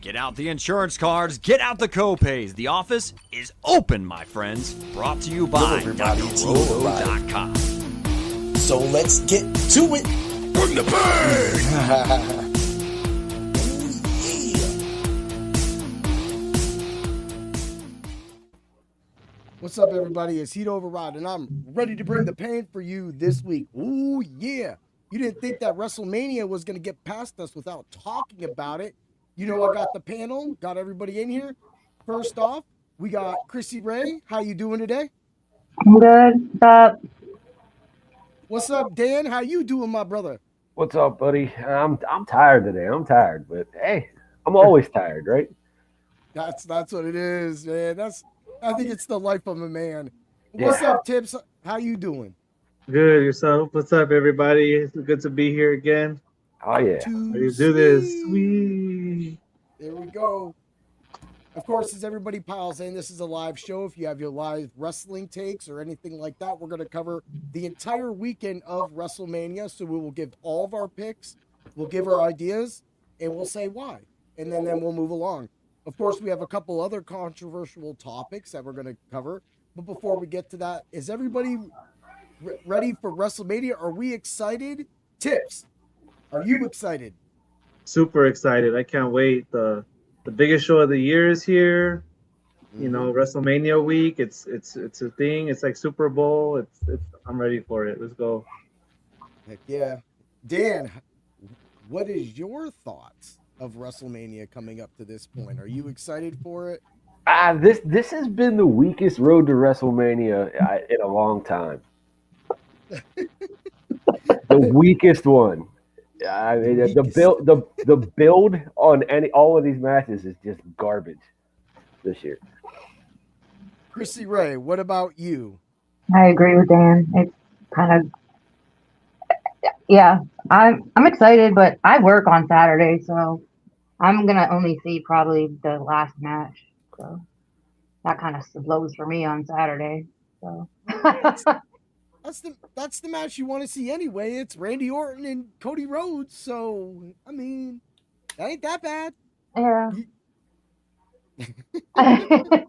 Get out the insurance cards, get out the co-pays. The office is open, my friends. Brought to you by drrollo.com. So let's get to it. Bring the pain! What's up, everybody? It's Heat Override, and I'm ready to bring the pain for you this week. Ooh, yeah. You didn't think that Wrestlemania was going to get past us without talking about it. You know, I got the panel, got everybody in here. First off, we got Crissi Rae. How you doing today? I'm good. What's up? What's up, Dan? How you doing, my brother? What's up, buddy? I'm tired today. I'm tired, but hey, I'm always tired, right? That's what it is, man. I think it's the life of a man. What's up, Tips? How you doing? Good, yourself? What's up, everybody? It's good to be here again. Oh, yeah. Let's do this. Sweet. There we go. Of course, as everybody piles in, this is a live show. If you have your live wrestling takes or anything like that, we're going to cover the entire weekend of WrestleMania. So we will give all of our picks, we'll give our ideas, and we'll say why. And then we'll move along. Of course, we have a couple other controversial topics that we're going to cover. But before we get to that, is everybody ready for WrestleMania? Are we excited? Tips, are you excited? Super excited. I can't wait. The biggest show of the year is here. You know, WrestleMania week. It's a thing. It's like Super Bowl. I'm ready for it. Let's go. Heck yeah. Dan, what is your thoughts of WrestleMania coming up to this point? Are you excited for it? This has been the weakest road to WrestleMania in a long time. The weakest one. I mean, the build on all of these matches is just garbage this year. Crissi Rae, what about you? I agree with Dan. It's kind of, yeah. I'm excited, but I work on Saturday, so I'm gonna only see probably the last match. So that kind of blows for me on Saturday. So. That's the match you want to see anyway. It's Randy Orton and Cody Rhodes, so I mean, that ain't that bad. Yeah. I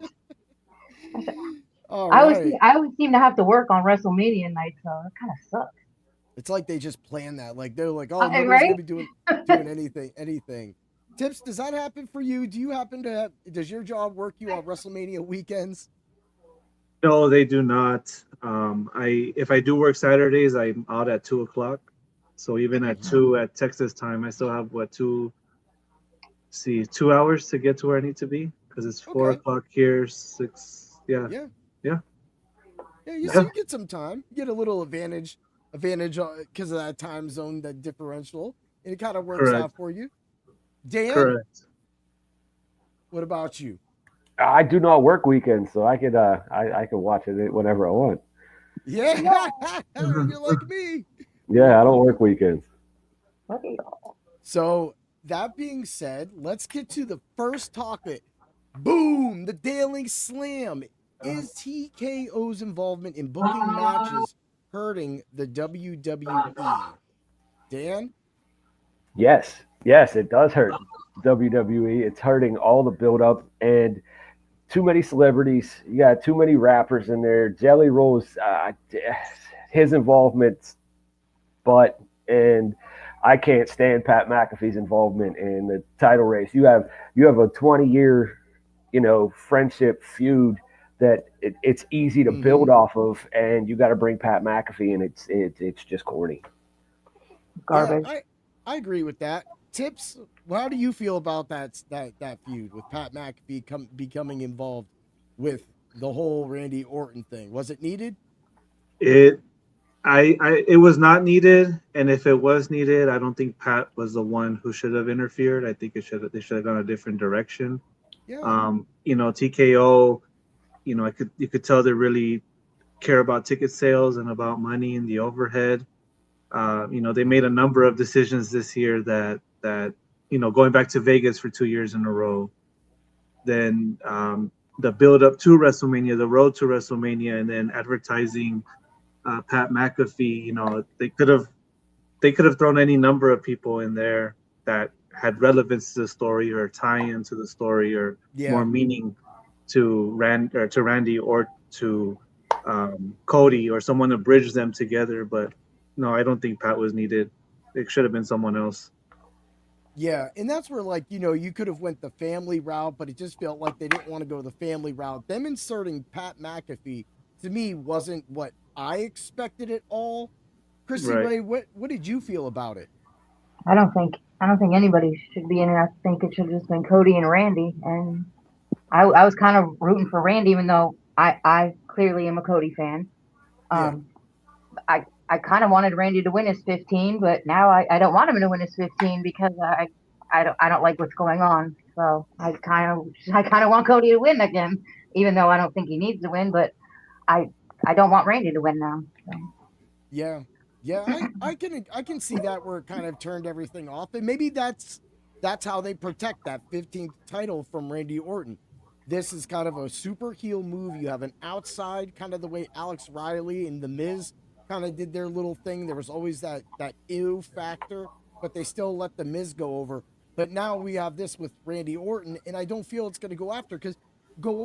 always seem to have to work on WrestleMania night, so it kind of sucks. It's like they just plan that. Like they're like, oh, nobody's right? gonna be doing anything. Tips, does that happen for you? Do you happen to does your job work you on WrestleMania weekends? No, they do not. If I do work Saturdays, I'm out at 2:00. So even at 2 at Texas time, I still have 2 hours to get to where I need to be because it's 4:00 here, 6. Yeah. So you get some time. You get a little advantage because of that time zone, that differential, and it kind of works out for you. Dan, correct. What about you? I do not work weekends, so I could watch it whenever I want. Yeah, you're like me. Yeah, I don't work weekends. So that being said, let's get to the first topic. Boom! The Daily Slam. Is TKO's involvement in booking matches hurting the WWE? Dan? Yes, it does hurt WWE. It's hurting all the build-up and too many celebrities. You got too many rappers in there. Jelly Roll's his involvement, and I can't stand Pat McAfee's involvement in the title race. You have a 20-year, friendship feud that it's easy to build off of, and you got to bring Pat McAfee, and it's just corny. Garbage. Yeah, I agree with that. Tips, how do you feel about that feud with Pat McAfee becoming involved with the whole Randy Orton thing? Was it needed? It was not needed, and if it was needed, I don't think Pat was the one who should have interfered. I think they should have gone a different direction. Yeah. TKO, you could tell they really care about ticket sales and about money and the overhead. They made a number of decisions this year that going back to Vegas for 2 years in a row, then the build up to WrestleMania, the road to WrestleMania, and then advertising Pat McAfee. They could have thrown any number of people in there that had relevance to the story or tie into the story or more meaning to Randy or to Cody or someone to bridge them together. But no, I don't think Pat was needed. It should have been someone else. Yeah, and that's where, like, you know, you could have went the family route, but it just felt like they didn't want to go the family route. Them inserting Pat McAfee, to me, wasn't what I expected at all. Crissi Rae, what did you feel about it? I don't think anybody should be in it. I think it should have just been Cody and Randy. And I was kind of rooting for Randy, even though I clearly am a Cody fan. I kind of wanted Randy to win his 15, but now I don't want him to win his 15 because I don't like what's going on. So I kind of want Cody to win again, even though I don't think he needs to win. But I don't want Randy to win now. So. Yeah, I can see that where it kind of turned everything off, and maybe that's how they protect that 15th title from Randy Orton. This is kind of a super heel move. You have an outside, kind of the way Alex Riley and The Miz kind of did their little thing. There was always that ew factor, but they still let The Miz go over. But now we have this with Randy Orton, and I don't feel it's going to go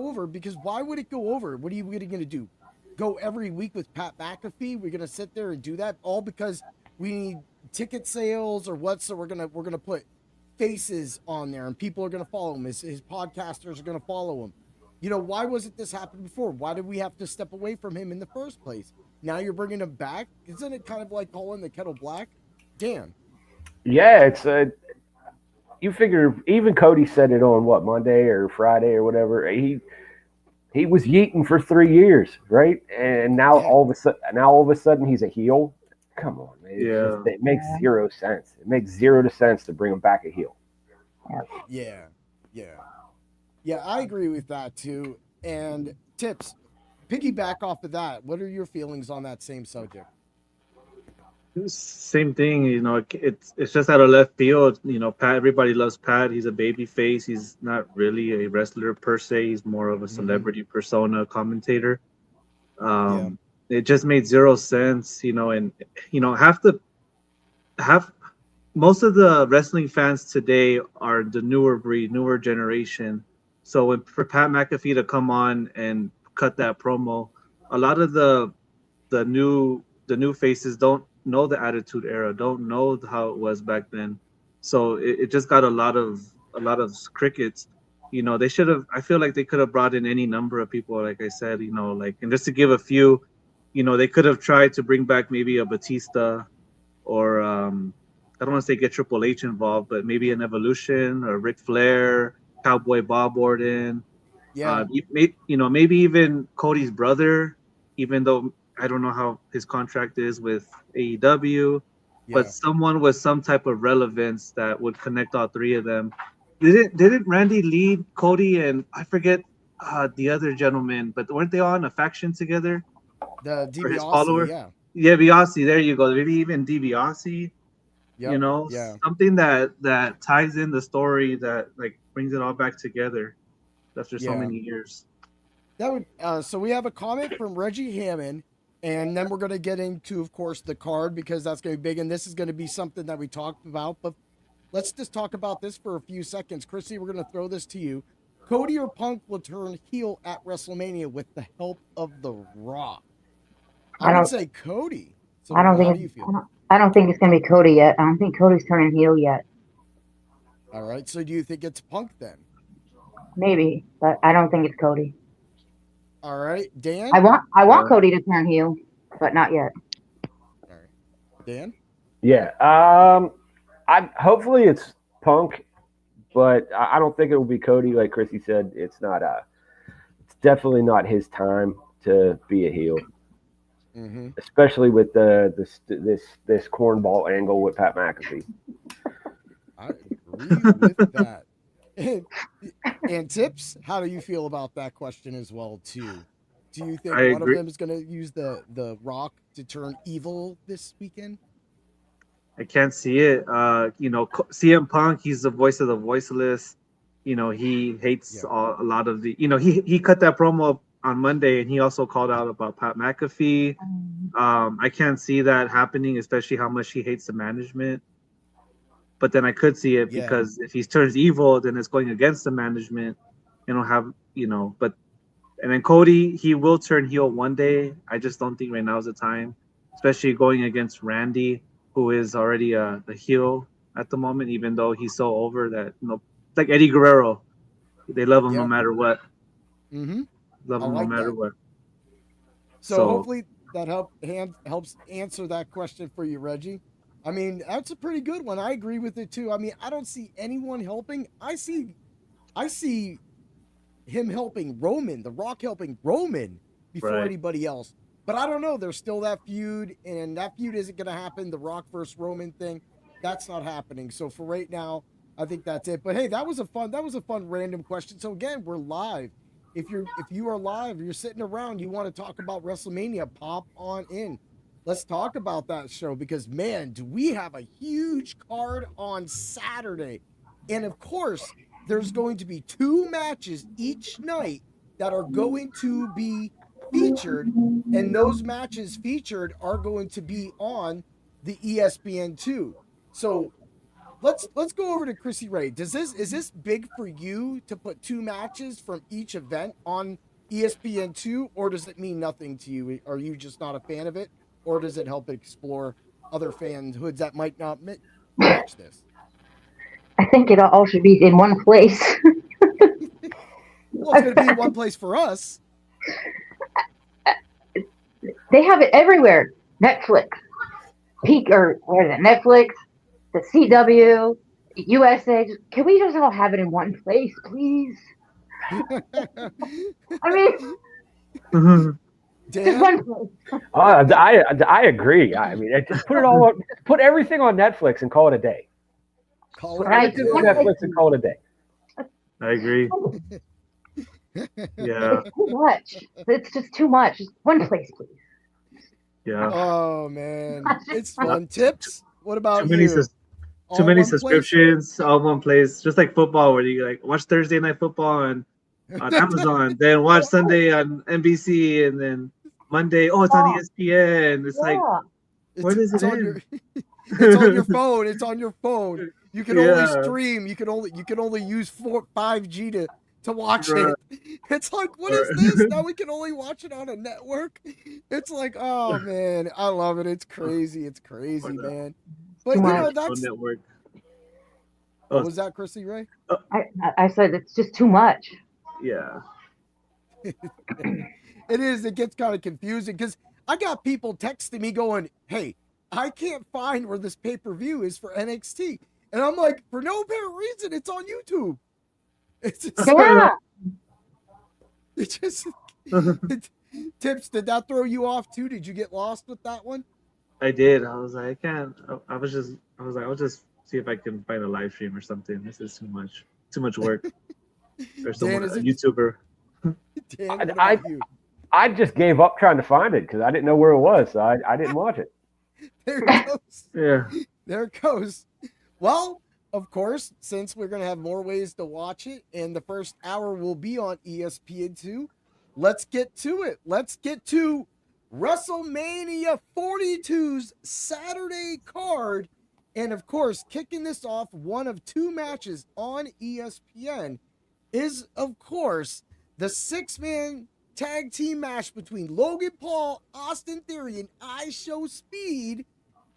over because why would it go over? What are you going to do? Go every week with Pat McAfee? We're going to sit there and do that all because we need ticket sales or what? So we're going to put faces on there and people are going to follow him. His podcasters are going to follow him. You know, why wasn't this happen before? Why did we have to step away from him in the first place? Now you're bringing him back. Isn't it kind of like calling the kettle black? Dan. Yeah, it's you figure even Cody said it on Monday or Friday or whatever. He was yeeting for 3 years, right? And now all of a sudden he's a heel. Come on, man. It makes zero sense. It makes zero sense to bring him back a heel. Yeah, I agree with that too. And Tips, piggyback off of that, what are your feelings on that same subject? Same thing, you know. It's just out of left field. You know, Pat. Everybody loves Pat. He's a baby face. He's not really a wrestler per se. He's more of a celebrity persona, commentator. It just made zero sense, you know. And you know, most of the wrestling fans today are the newer breed, newer generation. So for Pat McAfee to come on and cut that promo, a lot of the new faces don't know the Attitude Era, don't know how it was back then. So it just got a lot of crickets. You know, they should have. I feel like they could have brought in any number of people, like I said. You know, like, and just to give a few, you know, they could have tried to bring back maybe a Batista, or I don't want to say get Triple H involved, but maybe an Evolution or Ric Flair, Cowboy Bob Orton. Yeah. You know, maybe even Cody's brother, even though I don't know how his contract is with AEW, but someone with some type of relevance that would connect all three of them. Didn't Randy lead Cody and I forget the other gentleman, but weren't they all in a faction together? The DiBiase, yeah, Biase. There you go. Maybe even DiBiase. Yep, you know, something that ties in the story that like brings it all back together after so many years. That would. So we have a comment from Reggie Hammond. And then we're going to get into, of course, the card because that's going to be big. And this is going to be something that we talked about. But let's just talk about this for a few seconds. Crissi, we're going to throw this to you. Cody or Punk will turn heel at WrestleMania with the help of The Rock. I would say Cody. So I don't think it's going to be Cody yet. I don't think Cody's turning heel yet. All right. So do you think it's Punk then? Maybe, but I don't think it's Cody. All right, Dan. I want Cody to turn heel, but not yet. All right, Dan. Yeah. Hopefully it's Punk, but I don't think it will be Cody. Like Crissi said, it's not. It's definitely not his time to be a heel, especially with this cornball angle with Pat McAfee. I agree with that. And Tips, how do you feel about that question as well too? Do you think one of them is going to use the Rock to turn evil this weekend? I can't see it. You know, CM Punk, he's the voice of the voiceless. You know, he hates a lot of the. You know, he cut that promo on Monday, and he also called out about Pat McAfee. I can't see that happening, especially how much he hates the management. But then I could see it Yeah. because if he turns evil, then it's going against the management. Have but and then Cody, he will turn heel one day. I just don't think right now is the time, especially going against Randy, who is already the heel at the moment, even though he's so over that like Eddie Guerrero, they love him no Yep. matter what. Mm-hmm. Love him no matter what. So hopefully that helps answer that question for you, Reggie. I mean, that's a pretty good one. I agree with it too. I mean, I don't see anyone helping. I see him helping Roman, The Rock helping Roman before anybody else. But I don't know. There's still that feud, and that feud isn't going to happen. The Rock versus Roman thing, that's not happening. So for right now, I think that's it. But hey, that was a fun random question. So again, we're live. If you are live, you're sitting around, you want to talk about WrestleMania, pop on in. Let's talk about that show because man, do we have a huge card on Saturday. And of course, there's going to be 2 matches each night that are going to be featured, and those matches featured are going to be on the ESPN2. So let's go over to Crissi Rae. Is this big for you to put 2 matches from each event on ESPN2, or does it mean nothing to you? Are you just not a fan of it, or does it help explore other fanhoods that might not watch this? I think it all should be in one place. Well, it's going to be in one place for us. They have it everywhere. Netflix, Netflix, the CW, USA. Can we just all have it in one place, please? I mean, just one place. I agree. I mean, just put it all on, put everything on Netflix and call it a day. Everything on Netflix and call it a day. I agree. Yeah. It's too much. It's just too much. Just one place, please. Yeah. Oh man, it's fun. Tips. What about too many you? Too many subscriptions, all one place. Just like football, where you like watch Thursday Night Football on Amazon, then watch Sunday on NBC, and then Monday, it's on ESPN. It's like, where does it end? It's on your phone. It's on your phone. You can only stream. You can only use 5G to watch it. It's like, what is this? Now we can only watch it on a network. It's like, oh man, I love it. It's crazy. It's crazy, man. But that's network. What was that, Crissi Rae? I said it's just too much. Yeah. It is. It gets kind of confusing because I got people texting me going, "Hey, I can't find where this pay-per-view is for NXT," and I'm like, for no apparent reason, it's on YouTube. It's just, it's just Tips. Did that throw you off too? Did you get lost with that one? I did. I was like, I'll just see if I can find a live stream or something. This is too much work. Or someone, a YouTuber. Dan, I just gave up trying to find it because I didn't know where it was, so I didn't watch it. There it goes. Yeah. There it goes. Well, of course, since we're going to have more ways to watch it, and the first hour will be on ESPN2, let's get to it. Let's get to WrestleMania 42's Saturday card. And of course, kicking this off, one of 2 matches on ESPN is, of course, the 6-man tag team match between Logan Paul, Austin Theory, and IShowSpeed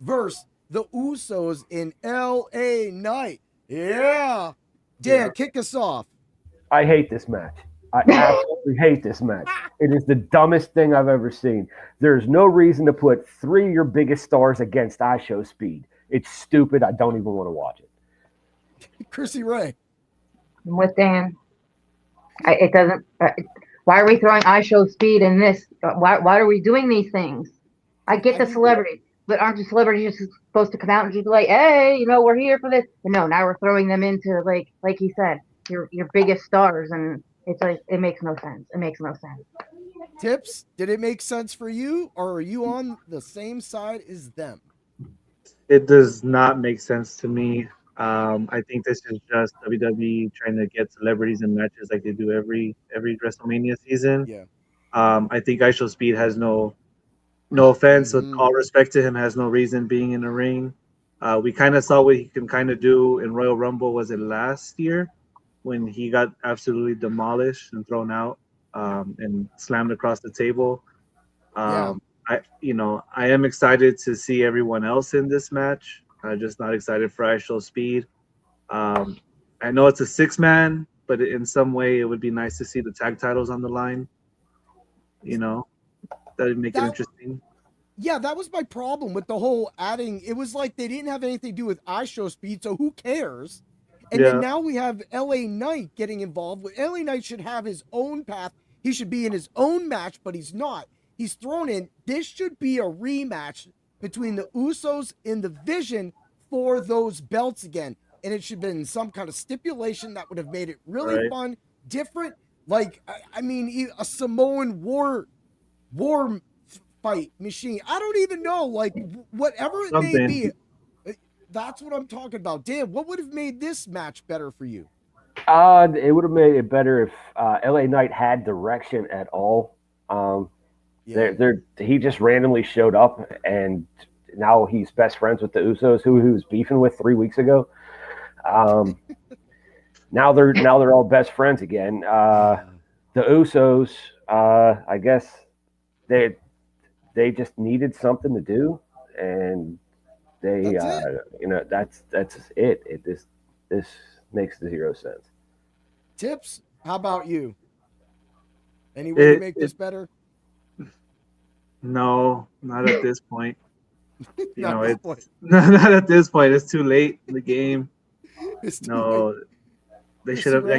versus the Usos in LA Knight. Yeah. Dan, kick us off. I hate this match. I absolutely hate this match. It is the dumbest thing I've ever seen. There's no reason to put 3 of your biggest stars against IShowSpeed. It's stupid. I don't even want to watch it. Crissi Rae. I'm with Dan. It doesn't. Why are we throwing IShowSpeed in this? Why are we doing these things? I get the celebrities, but aren't the celebrities just supposed to come out and just be like, hey, we're here for this? But no, now we're throwing them into like he said, your biggest stars, and it's like it makes no sense. It makes no sense. Tips, did it make sense for you, or are you on the same side as them? It does not make sense to me. I think this is just WWE trying to get celebrities in matches like they do every WrestleMania season. Yeah. I think IShowSpeed has no offense, with all respect to him, has no reason being in the ring. We kind of saw what he can kind of do in Royal Rumble. Was it last year when he got absolutely demolished and thrown out and slammed across the table? I am excited to see everyone else in this match. I'm just not excited for IShowSpeed. I know it's a 6-man, but in some way it would be nice to see the tag titles on the line. That would make it interesting. Yeah, that was my problem with the whole adding. It was like they didn't have anything to do with IShowSpeed, so who cares? And then now we have LA Knight getting involved. LA Knight should have his own path. He should be in his own match, but he's not. He's thrown in. This should be a rematch between the Usos and the Vision for those belts again. And it should have been some kind of stipulation that would have made it really fun, different. Like, I mean, a Samoan war fight machine. I don't even know. Like, whatever it may be, that's what I'm talking about. Dan, what would have made this match better for you? It would have made it better if LA Knight had direction at all. He just randomly showed up, and now he's best friends with the Usos, who he was beefing with 3 weeks ago. Now they're all best friends again. The Usos, I guess they just needed something to do, and that's it. This makes zero sense. Tips? How about you? Any way to make this better? No, not at this point. Not at this point. It's too late in the game. They should have.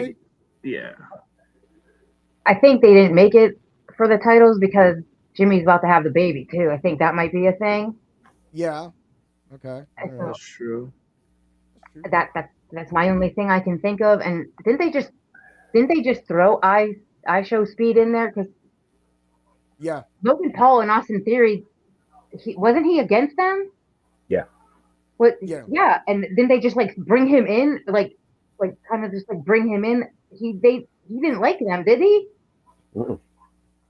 I think they didn't make it for the titles because Jimmy's about to have the baby too. I think that might be a thing. Yeah. Okay. That's true. That's my only thing I can think of. And didn't they just throw IShowSpeed in there? Because Logan Paul and Austin Theory, wasn't he against them? Yeah. What? Yeah. And then they just like bring him in, like kind of just like bring him in. He didn't like them, did he? Mm-mm.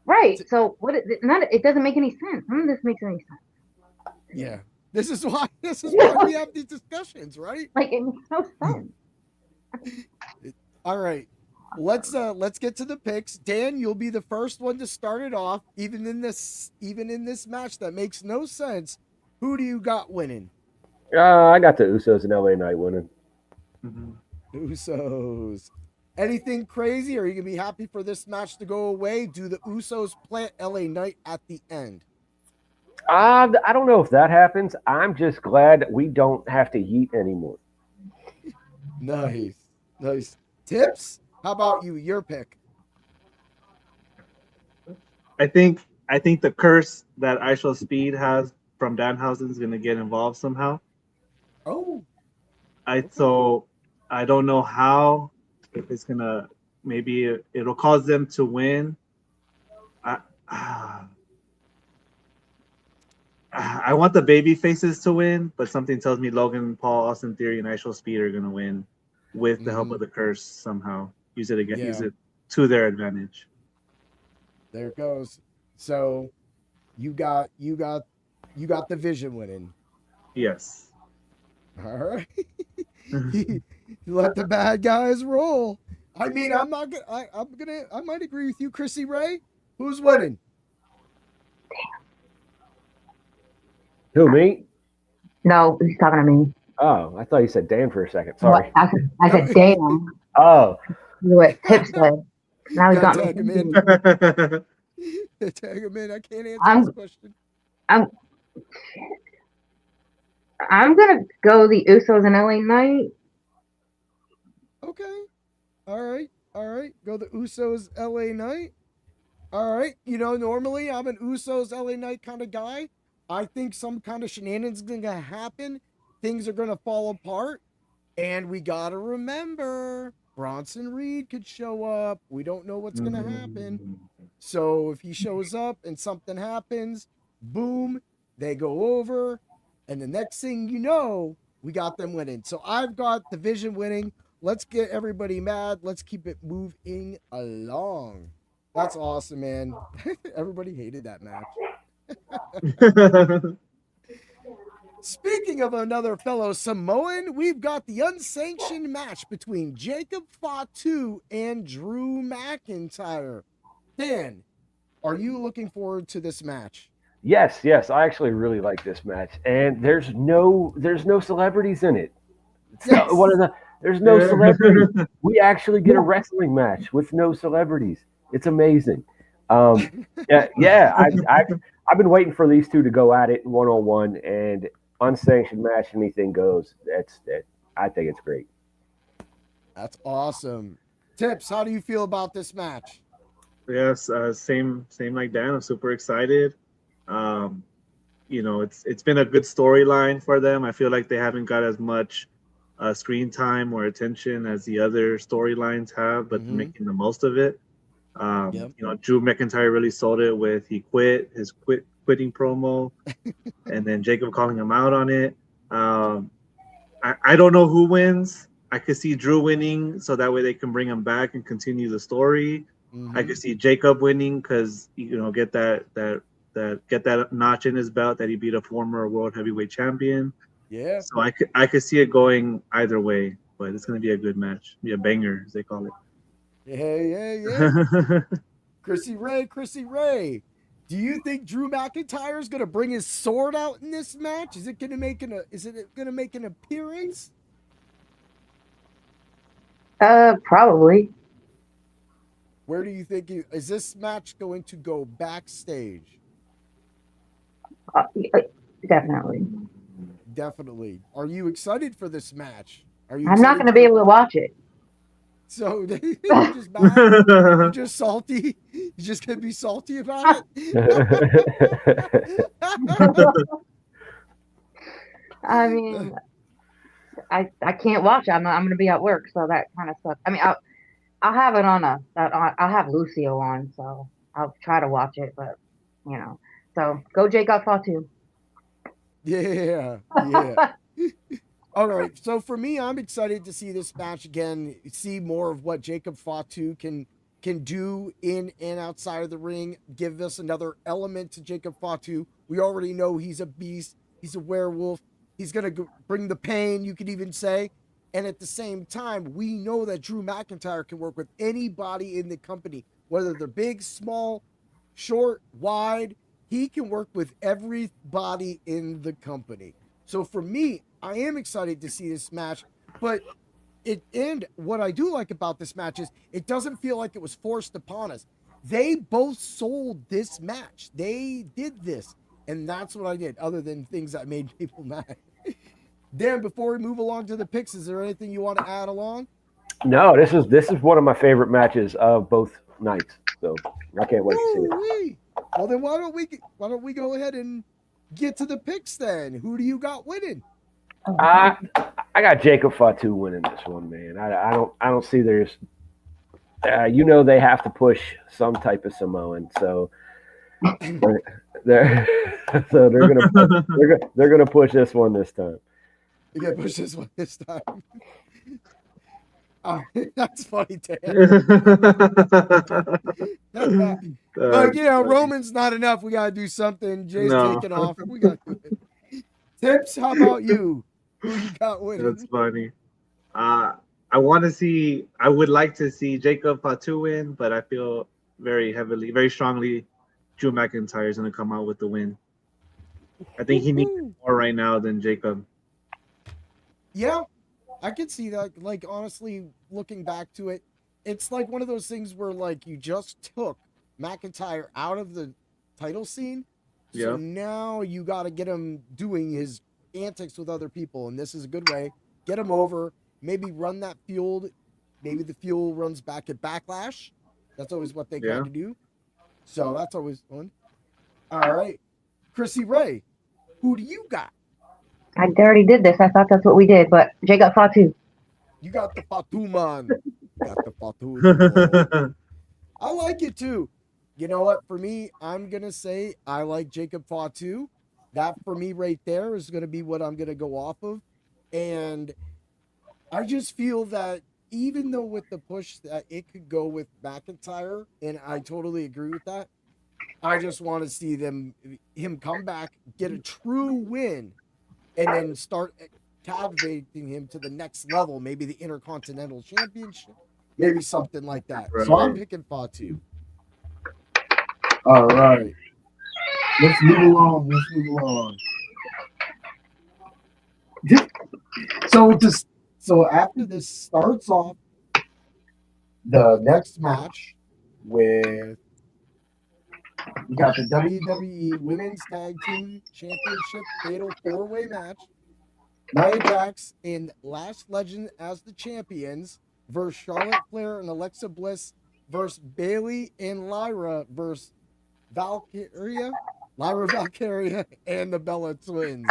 Right. So it doesn't make any sense. None of this makes any sense. Yeah. This is why we have these discussions, right? Like, it makes no sense. All right. Let's get to the picks. Dan, you'll be the first one to start it off. Even in this match that makes no sense, who do you got winning? I got the Usos and LA Knight winning. Mm-hmm. Usos. Anything crazy? Or are you gonna be happy for this match to go away? Do the Usos plant LA Knight at the end? I don't know if that happens. I'm just glad we don't have to yeet anymore. Nice. Tips? How about you? Your pick. I think the curse that IShowSpeed has from Danhausen is going to get involved somehow. Oh. So I don't know how. If it's gonna, maybe it'll cause them to win. I want the baby faces to win, but something tells me Logan Paul, Austin Theory, and IShowSpeed are gonna win with the help of the curse somehow. Use it to their advantage. There it goes. So you got the Vision winning. Yes. All right. Let the bad guys roll. I mean, I might agree with you, Crissi Rae. Who's winning? Who, me? No, he's talking to me. Oh, I thought you said Dan for a second. Sorry. I said Dan. Oh. What Tip said. Now he's got tag him in. Tag him in. I can't answer this question. I'm gonna go the Usos and LA Knight. Okay. All right. Go the Usos LA Knight. All right. Normally I'm an Usos LA Knight kind of guy. I think some kind of shenanigans is gonna happen. Things are gonna fall apart. And we gotta remember, Bronson Reed could show up. We don't know what's gonna happen. So if he shows up and something happens, boom, they go over. And the next thing you know, we got them winning. So I've got the Vision winning. Let's get everybody mad. Let's keep it moving along. That's awesome, man. Everybody hated that match. Speaking of another fellow Samoan, we've got the unsanctioned match between Jacob Fatu and Drew McIntyre. Dan, are you looking forward to this match? Yes, I actually really like this match, and there's no celebrities in it. It's Yes. there's no celebrities. We actually get a wrestling match with no celebrities. It's amazing. I've been waiting for these two to go at it 1-on-1, and unsanctioned match, anything goes. I think it's great. That's awesome. Tips, how do you feel about this match? Yes, same like Dan. I'm super excited. It's been a good storyline for them. I feel like they haven't got as much screen time or attention as the other storylines have, but they're making the most of it. Drew McIntyre really sold it with his quitting promo, and then Jacob calling him out on it. I don't know who wins. I could see Drew winning, so that way they can bring him back and continue the story. I could see Jacob winning because get that notch in his belt that he beat a former world heavyweight champion. Yeah. So I could see it going either way, but it's gonna be a good match. Be a banger, as they call it. Yeah. Crissi Rae. Do you think Drew McIntyre is gonna bring his sword out in this match? Is it gonna make an appearance? Probably. Where do you think is this match going to go backstage? Definitely. Are you excited for this match? I'm not going to be able to watch it. So you're just mad? You're just salty? You're just going to be salty about it? I mean, I can't watch it. I'm going to be at work, so that kind of sucks. I mean, I'll have it on I'll have Lucio on, so I'll try to watch it, but so go Jacob Fatu. Yeah. All right. So for me, I'm excited to see this match again, see more of what Jacob Fatu can do in and outside of the ring, give us another element to Jacob Fatu. We already know he's a beast. He's a werewolf. He's going to bring the pain, you could even say. And at the same time, we know that Drew McIntyre can work with anybody in the company, whether they're big, small, short, wide. He can work with everybody in the company. So for me, I am excited to see this match. But what I do like about this match is it doesn't feel like it was forced upon us. They both sold this match. They did this. And that's what I did, other than things that made people mad. Dan, before we move along to the picks, is there anything you want to add along? No, this is one of my favorite matches of both nights. So I can't wait to see it. Well, then why don't we go ahead and get to the picks then? Who do you got winning? I got Jacob Fatu winning this one, man. I don't see there's they have to push some type of Samoan, so they're gonna push this one this time. You gotta push this one this time. That's funny, Dan. But Roman's not enough. We gotta do something. Jay's taking off. We got Tips. How about you? Who you got winning? That's funny. I would like to see Jacob Fatu win, but I feel very strongly Drew McIntyre is going to come out with the win. I think he needs more right now than Jacob. Yeah, I could see that. Like, honestly, looking back to it, it's like one of those things where, like, you just took McIntyre out of the title scene. So now you got to get him doing his antics with other people, and this is a good way. Get him over, maybe run that feud. Maybe the feud runs back at Backlash. That's always what they got to do. So that's always fun. All right. Crissi Rae, who do you got? I already did this. I thought that's what we did, but Jacob Fatu. You got the Fatu man. Got the Fatu. I like it too. You know what? For me, I'm going to say I like Jacob Fatu. That for me right there is going to be what I'm going to go off of. And I just feel that even though with the push that it could go with McIntyre, and I totally agree with that, I just want to see him come back, get a true win, and then start captivating him to the next level, maybe the Intercontinental Championship, maybe something like that. So I'm picking Fatu. All right. Let's move along. So after this starts off the next match with we got the WWE Women's Tag Team Championship Fatal 4-Way match. Nia Jax and Lash Legend as the champions versus Charlotte Flair and Alexa Bliss versus Bayley and Lyra versus Valkyria, and the Bella Twins.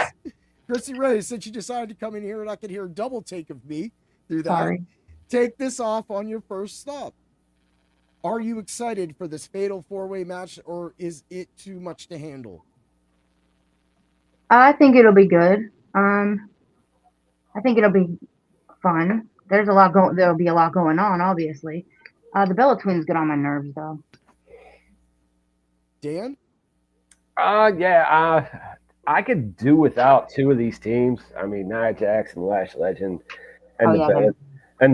Crissi Rae, since you decided to come in here and I could hear a double take of me through that, Sorry. take this off on your first stop. Are you excited for this Fatal 4-Way match, or is it too much to handle? I think it'll be good. I think it'll be fun. There'll be a lot going on, obviously. The Bella Twins get on my nerves, though. Dan? I could do without two of these teams. I mean, Nia Jax and Lash Legend and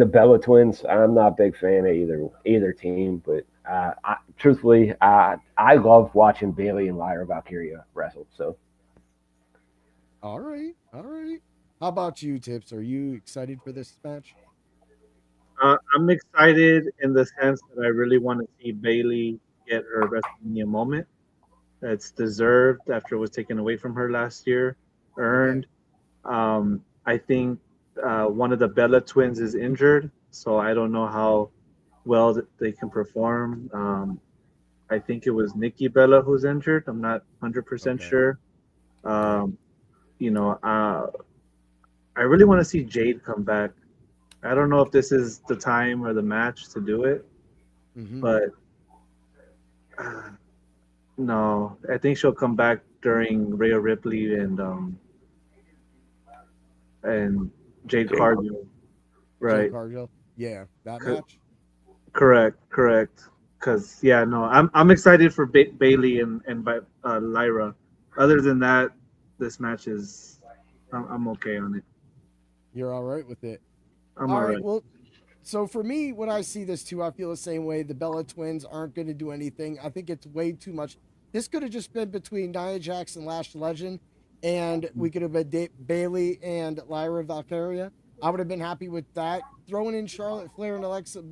the Bella Twins. I'm not a big fan of either team, but truthfully, I love watching Bayley and Lyra Valkyria wrestle. So, all right. How about you, Tips? Are you excited for this match? I'm excited in the sense that I really want to see Bayley get her WrestleMania moment. That's deserved after it was taken away from her last year, earned. I think one of the Bella Twins is injured, so I don't know how well they can perform. I think it was Nikki Bella who's injured. I'm not 100% sure. I really want to see Jade come back. I don't know if this is the time or the match to do it, but no, I think she'll come back during Rhea Ripley and Jade Cargill. Right. Jade Cargill. Yeah, that match. Correct. Because I'm excited for Bayley and Lyra. Other than that, this match is I'm okay on it. You're all right with it. I'm all right. Well, so for me, when I see this too, I feel the same way. The Bella Twins aren't going to do anything. I think it's way too much. This could have just been between Nia Jax and Lash Legend, and we could have been Bayley and Lyra Valkyria. I would have been happy with that. Throwing in Charlotte Flair and Alexa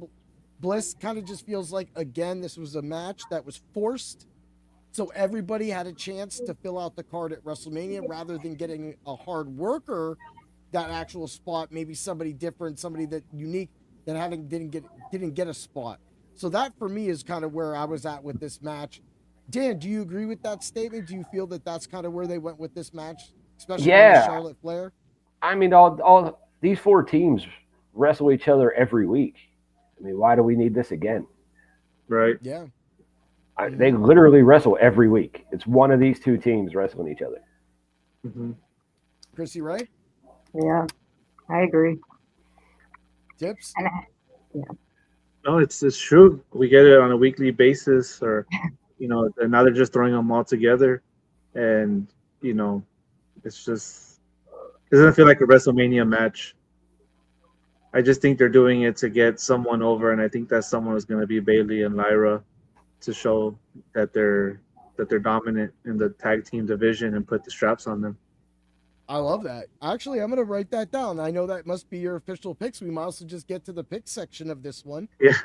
Bliss kind of just feels like, again, this was a match that was forced. So everybody had a chance to fill out the card at WrestleMania rather than getting a hard worker that actual spot, maybe somebody different, somebody that unique that didn't get a spot. So that for me is kind of where I was at with this match. Dan, do you agree with that statement? Do you feel that that's kind of where they went with this match, especially with Charlotte Flair? I mean, all these four teams wrestle each other every week. I mean, why do we need this again? Right. Yeah. They literally wrestle every week. It's one of these two teams wrestling each other. Crissi Rae? Yeah, I agree. Tips? No, it's true. We get it on a weekly basis, or and now they're just throwing them all together, and it's just it doesn't feel like a WrestleMania match. I just think they're doing it to get someone over, and I think that someone is going to be Bayley and Lyra to show that they're dominant in the tag team division and put the straps on them. I love that. Actually, I'm going to write that down. I know that must be your official picks. We might also just get to the pick section of this one. Yeah.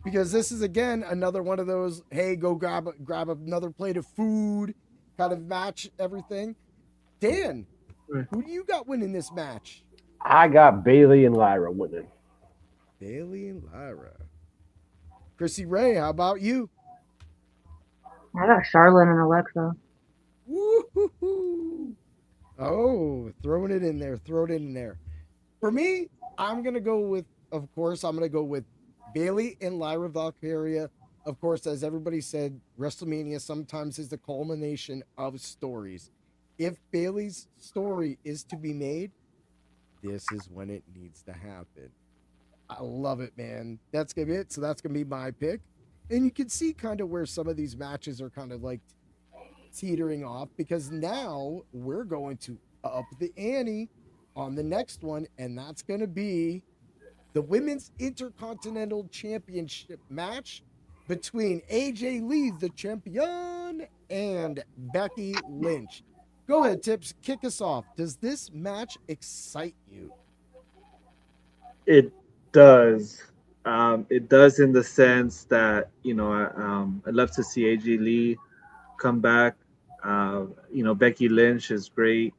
Because this is, again, another one of those, hey, go grab another plate of food kind of match, everything. Dan, who do you got winning this match? I got Bayley and Lyra winning. Bayley and Lyra. Crissi Rae, how about you? I got Charlotte and Alexa. Woo-hoo-hoo. Oh, throwing it in there. Throw it in there. For me, I'm going to go with Bayley and Lyra Valkyria. Of course, as everybody said, WrestleMania sometimes is the culmination of stories. If Bayley's story is to be made, this is when it needs to happen. I love it, man. That's going to be it. So that's going to be my pick. And you can see kind of where some of these matches are kind of like teetering off, because now we're going to up the ante on the next one, and that's going to be the Women's Intercontinental Championship match between AJ Lee, the champion, and Becky Lynch. Go ahead, Tips. Kick us off. Does this match excite you? It does. It does in the sense that I'd love to see AJ Lee come back. Becky Lynch is great.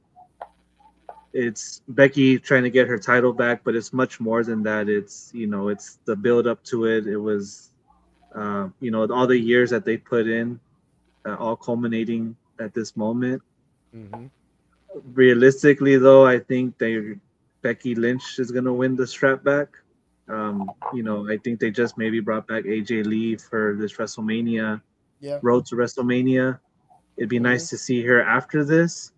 It's Becky trying to get her title back, but it's much more than that. It's the build up to it. It was all the years that they put in, all culminating at this moment. Mm-hmm. Realistically, though, I think Becky Lynch is gonna win the strap back. I think they just maybe brought back AJ Lee for this WrestleMania, road to WrestleMania. It'd be nice to see her after this.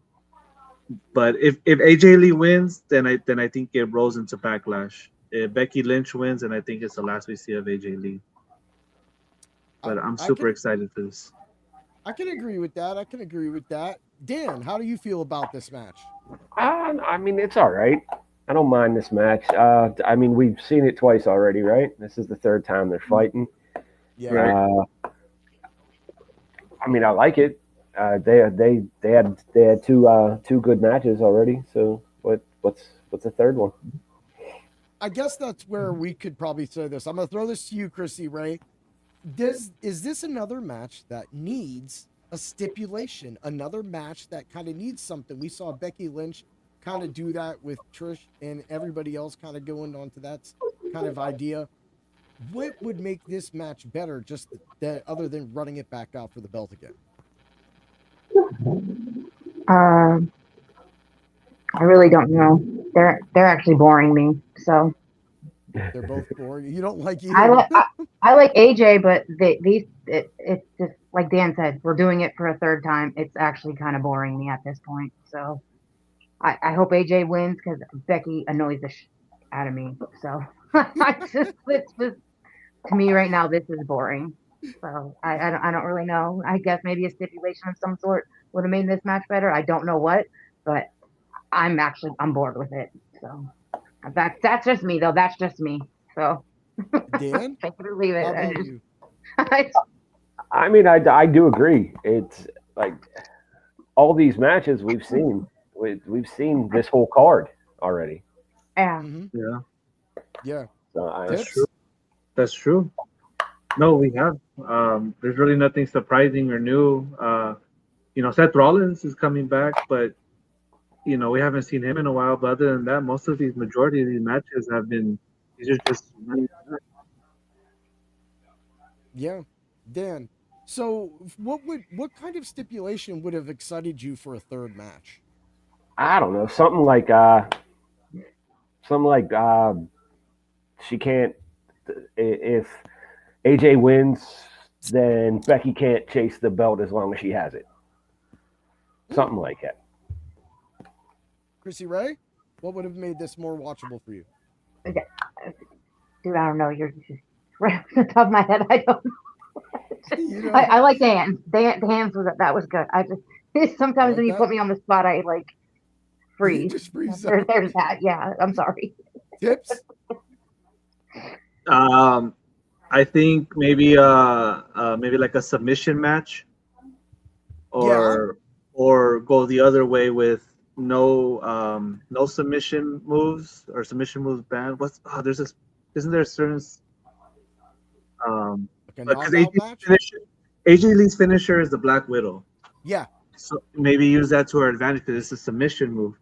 But if AJ Lee wins, then I think it rolls into Backlash. If Becky Lynch wins, then I think it's the last we see of AJ Lee. But I'm super excited for this. I can agree with that. Dan, how do you feel about this match? I mean, it's all right. I don't mind this match. I mean, we've seen it twice already, right? This is the third time they're fighting. Yeah. I mean, I like it. They had two good matches already. So what's the third one? I guess that's where we could probably say this. I'm gonna throw this to you, Crissi Rae. Is this another match that needs a stipulation? Another match that kind of needs something? We saw Becky Lynch kind of do that with Trish and everybody else kind of going on to that kind of idea. What would make this match better, just that other than running it back out for the belt again? I really don't know. They're actually boring me. So they're both boring. You don't like either. I like AJ, but it's just like Dan said. We're doing it for a third time. It's actually kind of boring me at this point. So I hope AJ wins because Becky annoys the out of me. So it's just to me right now. This is boring. So I don't really know. I guess maybe a stipulation of some sort would have made this match better. I don't know what, but I'm bored with it. So that's just me though. That's just me. So Dan, take it or leave it. How about you? I mean, I do agree. It's like all these matches we've seen this whole card already. Yeah. Mm-hmm. Yeah. So That's true. No, we have. There's really nothing surprising or new. Seth Rollins is coming back, but we haven't seen him in a while. But other than that, majority of these matches have been. These are just. Yeah, Dan. So, what kind of stipulation would have excited you for a third match? I don't know, something like she can't. If AJ wins, then Becky can't chase the belt as long as she has it. Something like that. Crissi Rae, what would have made this more watchable for you? Dude, I don't know. You're just right off the top of my head. I don't know. I like Dan. Dan's that was good. I just sometimes when you put me on the spot, I like freeze. Just freeze. There's that. Yeah, I'm sorry. Tips. I think maybe like a submission match, or go the other way with no submission moves or submission moves banned. Isn't there a certain AJ Lee's finisher is the Black Widow. Yeah. So maybe use that to her advantage because it's a submission move.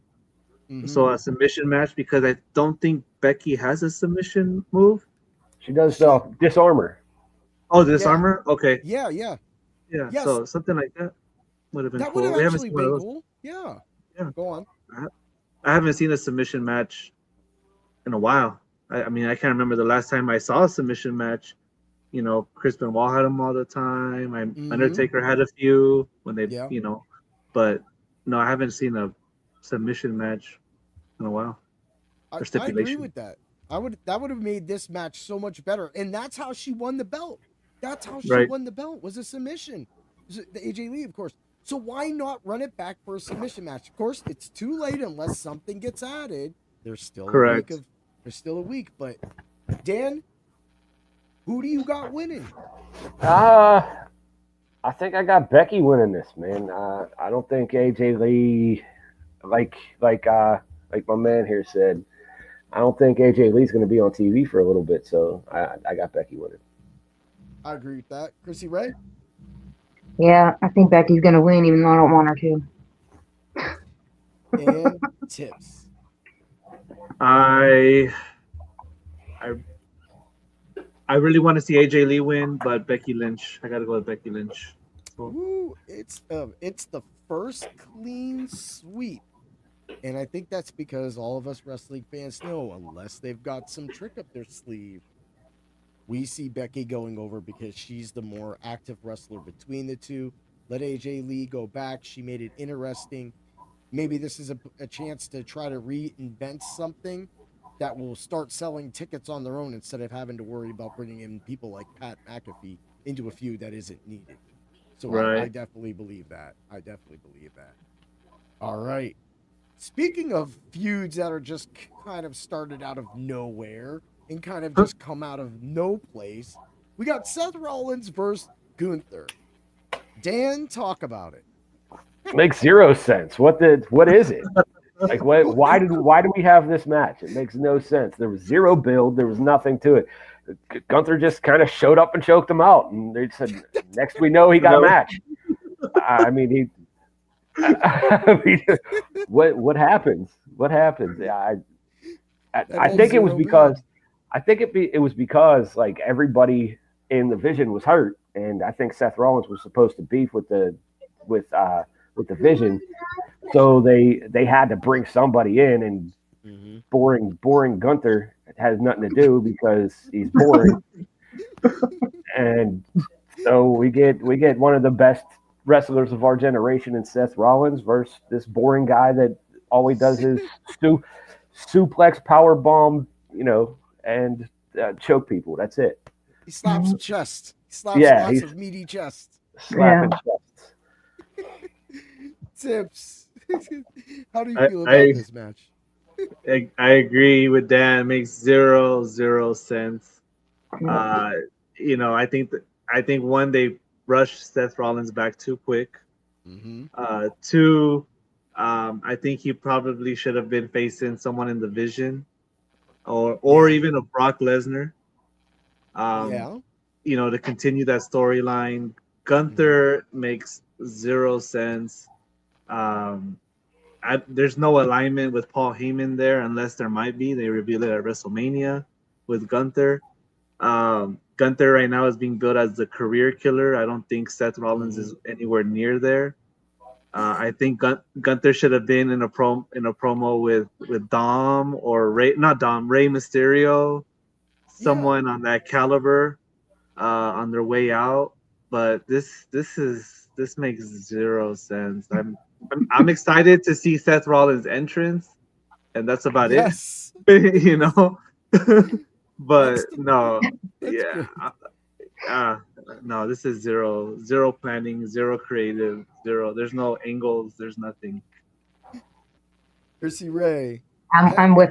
Mm-hmm. So a submission match, because I don't think Becky has a submission move. She does disarmor. Oh, disarmor? Yeah. Okay. Yeah. Yes. So something like that would have been cool. Would have actually been cool. Yeah. Go on. I haven't seen a submission match in a while. I mean, I can't remember the last time I saw a submission match. Chris Benoit had them all the time. Undertaker had a few when they, but no, I haven't seen a submission match in a while. I agree with that. That would have made this match so much better, and that's how she won the belt. That's how she won the belt, was a submission. The AJ Lee, of course. So why not run it back for a submission match? Of course, it's too late unless something gets added. There's still Correct. a week, but Dan, who do you got winning? I think I got Becky winning this, man. I don't think AJ Lee, like my man here said, I don't think AJ Lee's going to be on TV for a little bit, so I got Becky winning. I agree with that. Crissi Rae? Yeah, I think Becky's gonna win, even though I don't want her to. And Tips. I really want to see AJ Lee win, but Becky Lynch. I gotta go with Becky Lynch. Ooh, it's the first clean sweep. And I think that's because all of us wrestling fans know, unless they've got some trick up their sleeve, we see Becky going over because she's the more active wrestler between the two. Let AJ Lee go back. She made it interesting. Maybe this is a chance to try to reinvent something that will start selling tickets on their own instead of having to worry about bringing in people like Pat McAfee into a feud that isn't needed. So Right. I definitely believe that. All right. Speaking of feuds that are just kind of started out of nowhere and kind of just come out of no place, we got Seth Rollins versus Gunther. Dan, talk about it. Makes zero sense. What is it? Like why do we have this match? It makes no sense. There was zero build. There was nothing to it. Gunther just kind of showed up and choked him out, and they said, "Next we know, he got a match." I mean, what happens? What happens? I think it was because it was because like everybody in the Vision was hurt, and I think Seth Rollins was supposed to beef with the Vision, so they had to bring somebody in, and boring Gunther has nothing to do because he's boring, and so we get one of the best wrestlers of our generation in Seth Rollins versus this boring guy that all he does is suplex, power bomb, and choke people. That's it. He slaps chest. He slaps lots of meaty chest. Slapping chests. Tips. How do you feel about this match? I agree with Dan. It makes zero sense. I think one, they rushed Seth Rollins back too quick. Two, I think he probably should have been facing someone in the Vision, or even a Brock Lesnar. To continue that storyline. Gunther makes zero sense. There's no alignment with Paul Heyman there, unless there might be. They reveal it at WrestleMania with Gunther. Gunther right now is being built as the career killer. I don't think Seth Rollins is anywhere near there. I think Gunther should have been in a promo with Dom or Rey Mysterio, someone on that caliber, on their way out. But this makes zero sense. I'm excited to see Seth Rollins' entrance, and that's about it. But no, no, this is zero planning, zero creative, zero. There's no angles. There's nothing. Crissi Rae. I'm with.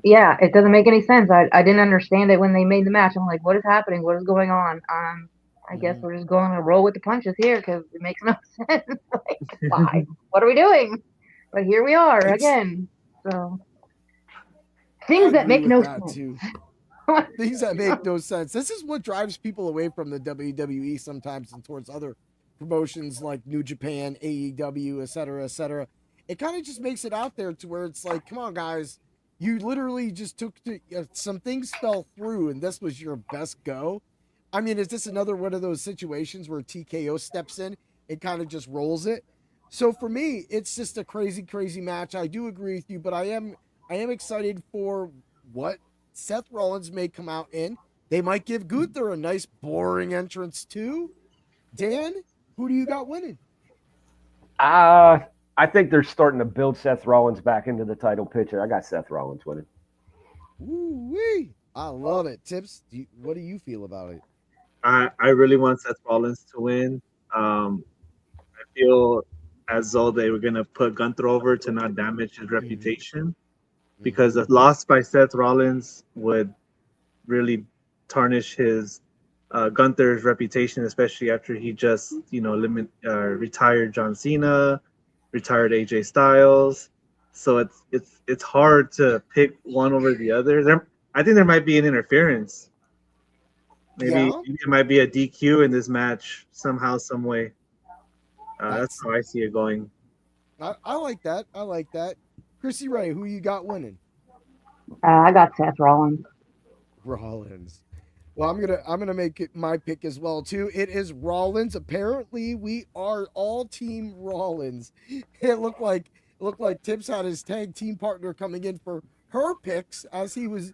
Yeah, it doesn't make any sense. I didn't understand it when they made the match. I'm like, what is happening? What is going on? I guess we're just going to roll with the punches here because it makes no sense. Like, why? What are we doing? But here we are again. So things that make no sense. Things that make no sense. This is what drives people away from the WWE sometimes and towards other promotions like New Japan, AEW, etc., etc. It kind of just makes it out there to where it's like, come on, guys, you literally just took some things fell through, and this was your best go. I mean, is this another one of those situations where TKO steps in and kind of just rolls it? So for me, it's just a crazy, crazy match. I do agree with you, but I am excited for what Seth Rollins may come out in. They might give Gunther a nice boring entrance too. Dan, who do you got winning? I think they're starting to build Seth Rollins back into the title picture. I got Seth Rollins winning. Woo-wee. I love it. Tips, what do you feel about it? I really want Seth Rollins to win. I feel as though they were gonna put Gunther over to not damage his reputation, because the loss by Seth Rollins would really tarnish his Gunther's reputation, especially after he just retired John Cena, retired AJ Styles. So it's hard to pick one over the other. I think there might be an interference. Maybe it might be a DQ in this match somehow, some way. That's how I see it going. I like that. I like that. Crissi Rae, who you got winning? I got Seth Rollins. Rollins. Well, I'm gonna make it my pick as well too. It is Rollins. Apparently, we are all team Rollins. It looked like Tips had his tag team partner coming in for her picks as she was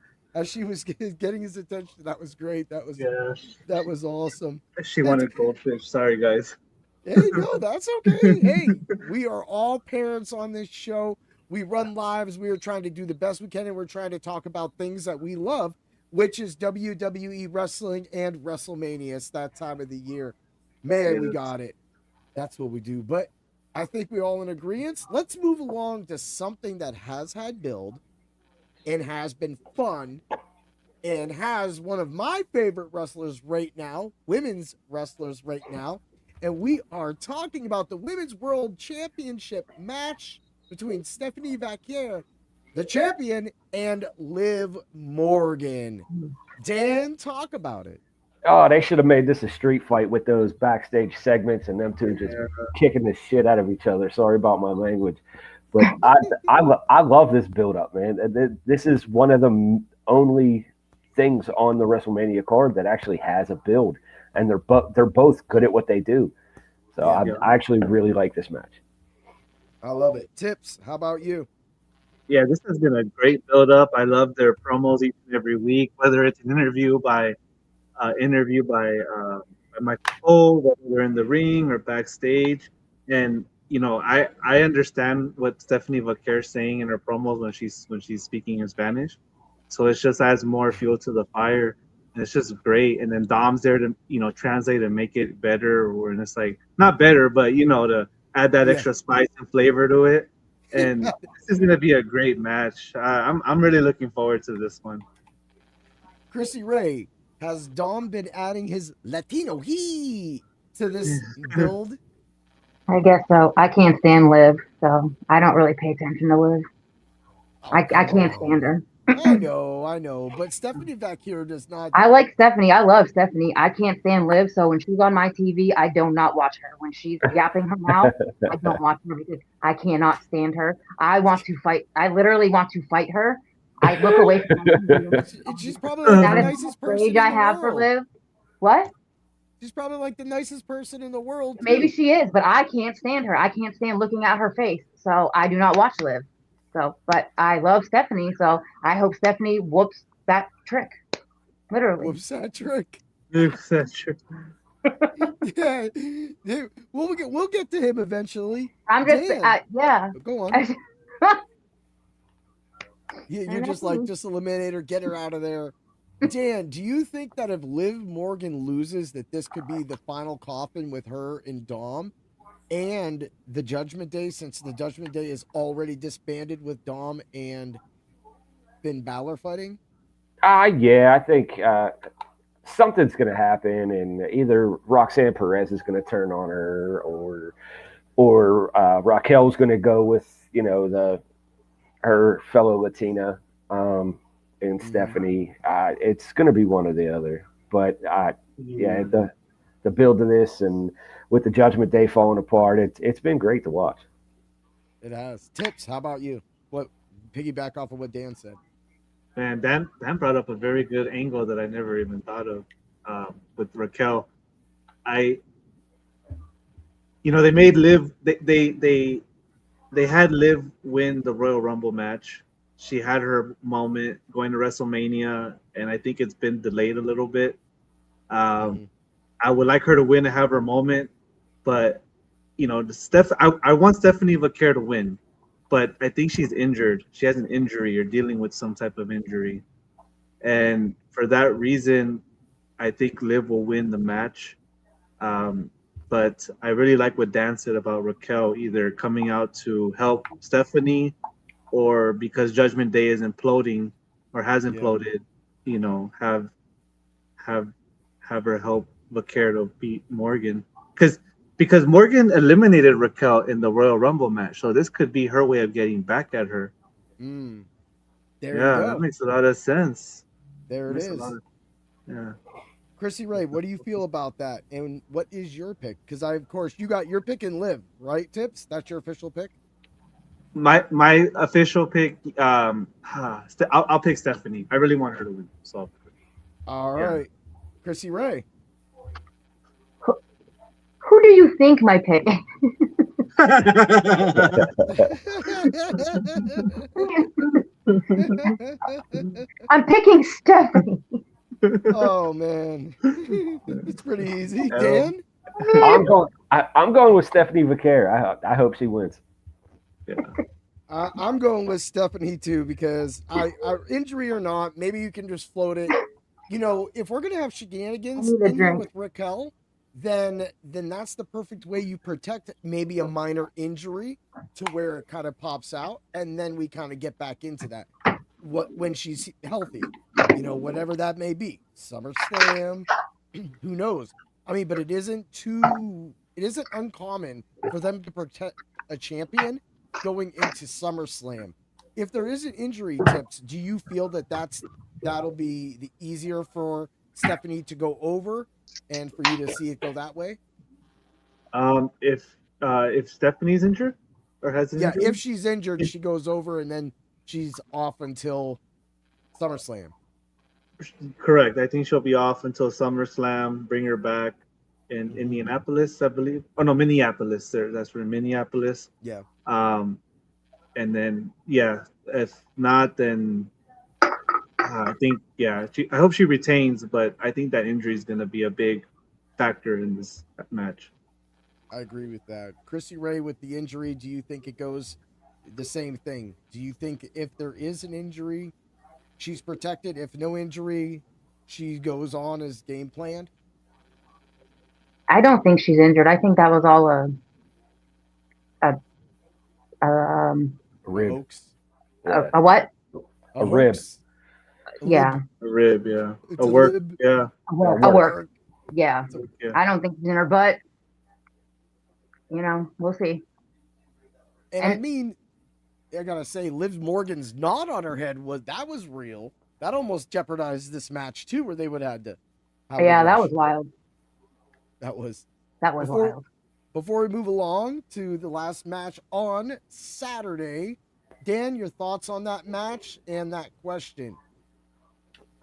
getting his attention. That was great. That was awesome. She wanted goldfish. Sorry, guys. Hey, no, that's okay. Hey, we are all parents on this show. We run lives. We are trying to do the best we can, and we're trying to talk about things that we love, which is WWE wrestling and Wrestlemania. It's that time of the year. Man, we got it. That's what we do. But I think we're all in agreement. Let's move along to something that has had build and has been fun and has one of my favorite wrestlers right now, women's wrestlers right now. And we are talking about the Women's World Championship match between Stephanie Vaquer, the champion, and Liv Morgan. Dan, talk about it. Oh, they should have made this a street fight with those backstage segments and them two just kicking the shit out of each other. Sorry about my language. But I love this build-up, man. This is one of the only things on the WrestleMania card that actually has a build. And they're both good at what they do. So I actually really like this match. I love it. Tips, how about you? Yeah, this has been a great build-up. I love their promos each and every week, whether it's an interview by Michael Cole, whether they're in the ring or backstage. And I understand what Stephanie Vaquer is saying in her promos when she's speaking in Spanish. So it just adds more fuel to the fire. And it's just great. And then Dom's there to, translate and make it better. And it's like, not better, but, to add that extra spice and flavor to it. And this is going to be a great match. I'm really looking forward to this one. Crissi Rae, has Dom been adding his Latino heat to this build? I guess so. I can't stand Liv, so I don't really pay attention to Liv. I can't stand her. I know, but Stephanie Vaquer does not. I like Stephanie. I love Stephanie. I can't stand Liv, so when she's on my TV, I do not watch her. When she's yapping her mouth, I don't watch her because I cannot stand her. I want to fight. I literally want to fight her. I look away from her. She's probably like the nicest person in the I have world. for Liv. What? She's probably like the nicest person in the world. Too. Maybe she is, but I can't stand her. I can't stand looking at her face, so I do not watch Liv. So, but I love Stephanie, so I hope Stephanie whoops that trick. Literally. Whoops that trick. Whoops that trick. Yeah. We'll get to him eventually. I'm just yeah. Go on. You're just like, just eliminate her, get her out of there. Dan, do you think that if Liv Morgan loses, that this could be the final coffin with her and Dom? And the Judgment Day, since the Judgment Day is already disbanded with Dom and Finn Balor fighting? Yeah, I think something's going to happen, and either Roxanne Perez is going to turn on her, or Raquel's going to go with her fellow Latina and Stephanie. It's going to be one or the other. But the build of this and with the Judgment Day falling apart, it's been great to watch. It has. Tips, how about you? What piggyback off of what Dan said? Man, Dan brought up a very good angle that I never even thought of with Raquel. They made Liv. They had Liv win the Royal Rumble match. She had her moment going to WrestleMania, and I think it's been delayed a little bit. I would like her to win and have her moment, but I want Stephanie Vaquer to win, but I think she's injured. She has an injury or dealing with some type of injury, and for that reason, I think Liv will win the match. But I really like what Dan said about Raquel, either coming out to help Stephanie, or because Judgment Day is imploding or has imploded, you know, have her help Vaquer to beat Morgan, because Morgan eliminated Raquel in the Royal Rumble match, so this could be her way of getting back at her. There Yeah, you go. that makes a lot of sense. There it Makes a is. lot of- yeah. Crissi Rae, what do you feel about that? And what is your pick? Because of course, you got your pick and Liv, right, Tips? That's your official pick? My official pick, I'll pick Stephanie. I really want her to win. So. All right, Crissi Rae. Who do you think my pick? I'm picking Stephanie. Oh man, it's pretty easy. Dan. I'm going with Stephanie Vaquer. I hope she wins. Yeah. I'm going with Stephanie too, because injury or not, maybe you can just float it. You know, if we're gonna have shenanigans in here with Raquel, then that's the perfect way you protect maybe a minor injury to where it kind of pops out, and then we kind of get back into that. When she's healthy, you know, whatever that may be, SummerSlam, who knows? I mean, but it isn't uncommon for them to protect a champion going into SummerSlam. If there is an injury, Tips, do you feel that'll be the easier for Stephanie to go over and for you to see it go that way? If Stephanie's injured or has an injury? If she's injured, she goes over and then she's off until SummerSlam. Correct. I think she'll be off until SummerSlam. Bring her back in Indianapolis, I believe. Oh no, Minneapolis. That's for Minneapolis. Yeah. And then if not, then I think I hope she retains, but I think that injury is going to be a big factor in this match. I agree with that. Crissi Rae, with the injury, do you think it goes the same thing? Do you think if there is an injury, she's protected? If no injury, she goes on as game planned? I don't think she's injured. I think that was all a rib. Hoax. A what? A rib. Yeah. A rib, yeah. It's A work, rib. yeah. A work. Yeah. Yeah. I don't think she's injured, but you know, we'll see. And I mean, I gotta say, Liv Morgan's knot on her head was real. That almost jeopardized this match too, where they would have had to. Yeah, that was wild. That was wild. Before we move along to the last match on Saturday, Dan, your thoughts on that match and that question?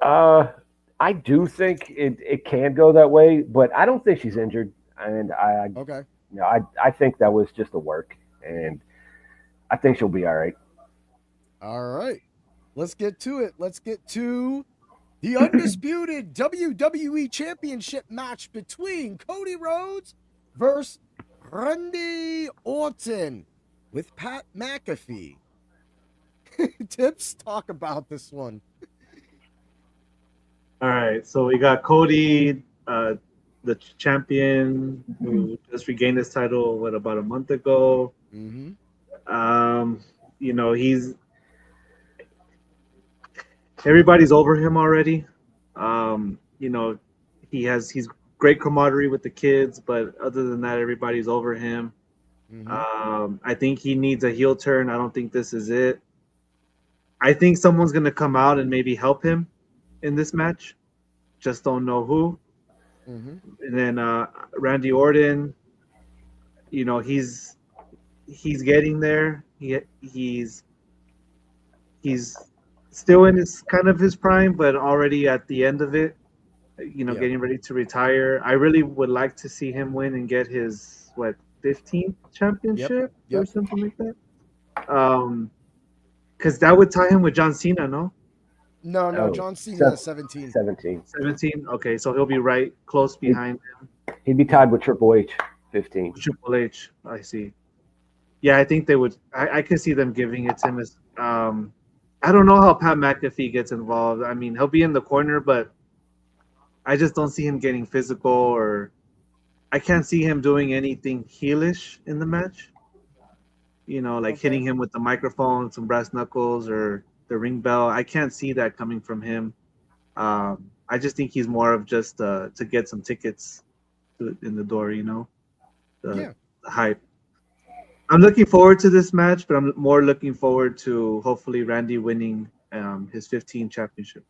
I do think it can go that way, but I don't think she's injured, and okay. You know, I think that was just a work, and I think she'll be all right. All right, let's get to it. Let's get to the undisputed WWE Championship match between Cody Rhodes versus Randy Orton with Pat McAfee. Tips, talk about this one. All right, so we got Cody, the champion, who just regained his title about a month ago. Mm-hmm. You know, everybody's over him already. You know, he's great camaraderie with the kids, but other than that, everybody's over him. Mm-hmm. I think he needs a heel turn. I don't think this is it. I think someone's gonna come out and maybe help him in this match. Just don't know who. Mm-hmm. And then Randy Orton, you know, he's getting there. He's still in his prime, but already at the end of it. You know, getting ready to retire. I really would like to see him win and get his 15th championship or something like that. Because that would tie him with John Cena, no? No, John Cena 17. 17. Okay, so he'll be right close behind him. He'd be tied with Triple H, 15. Triple H, I see. Yeah, I think they would. I could see them giving it to him as. I don't know how Pat McAfee gets involved. I mean, he'll be in the corner, but I just don't see him getting physical. Or I can't see him doing anything heelish in the match. You know, like Okay. hitting him with the microphone, some brass knuckles, or the ring bell. I can't see that coming from him. I just think he's more of just to get some tickets in the door. You know, Yeah. the hype. I'm looking forward to this match, but I'm more looking forward to hopefully Randy winning his 15th championship.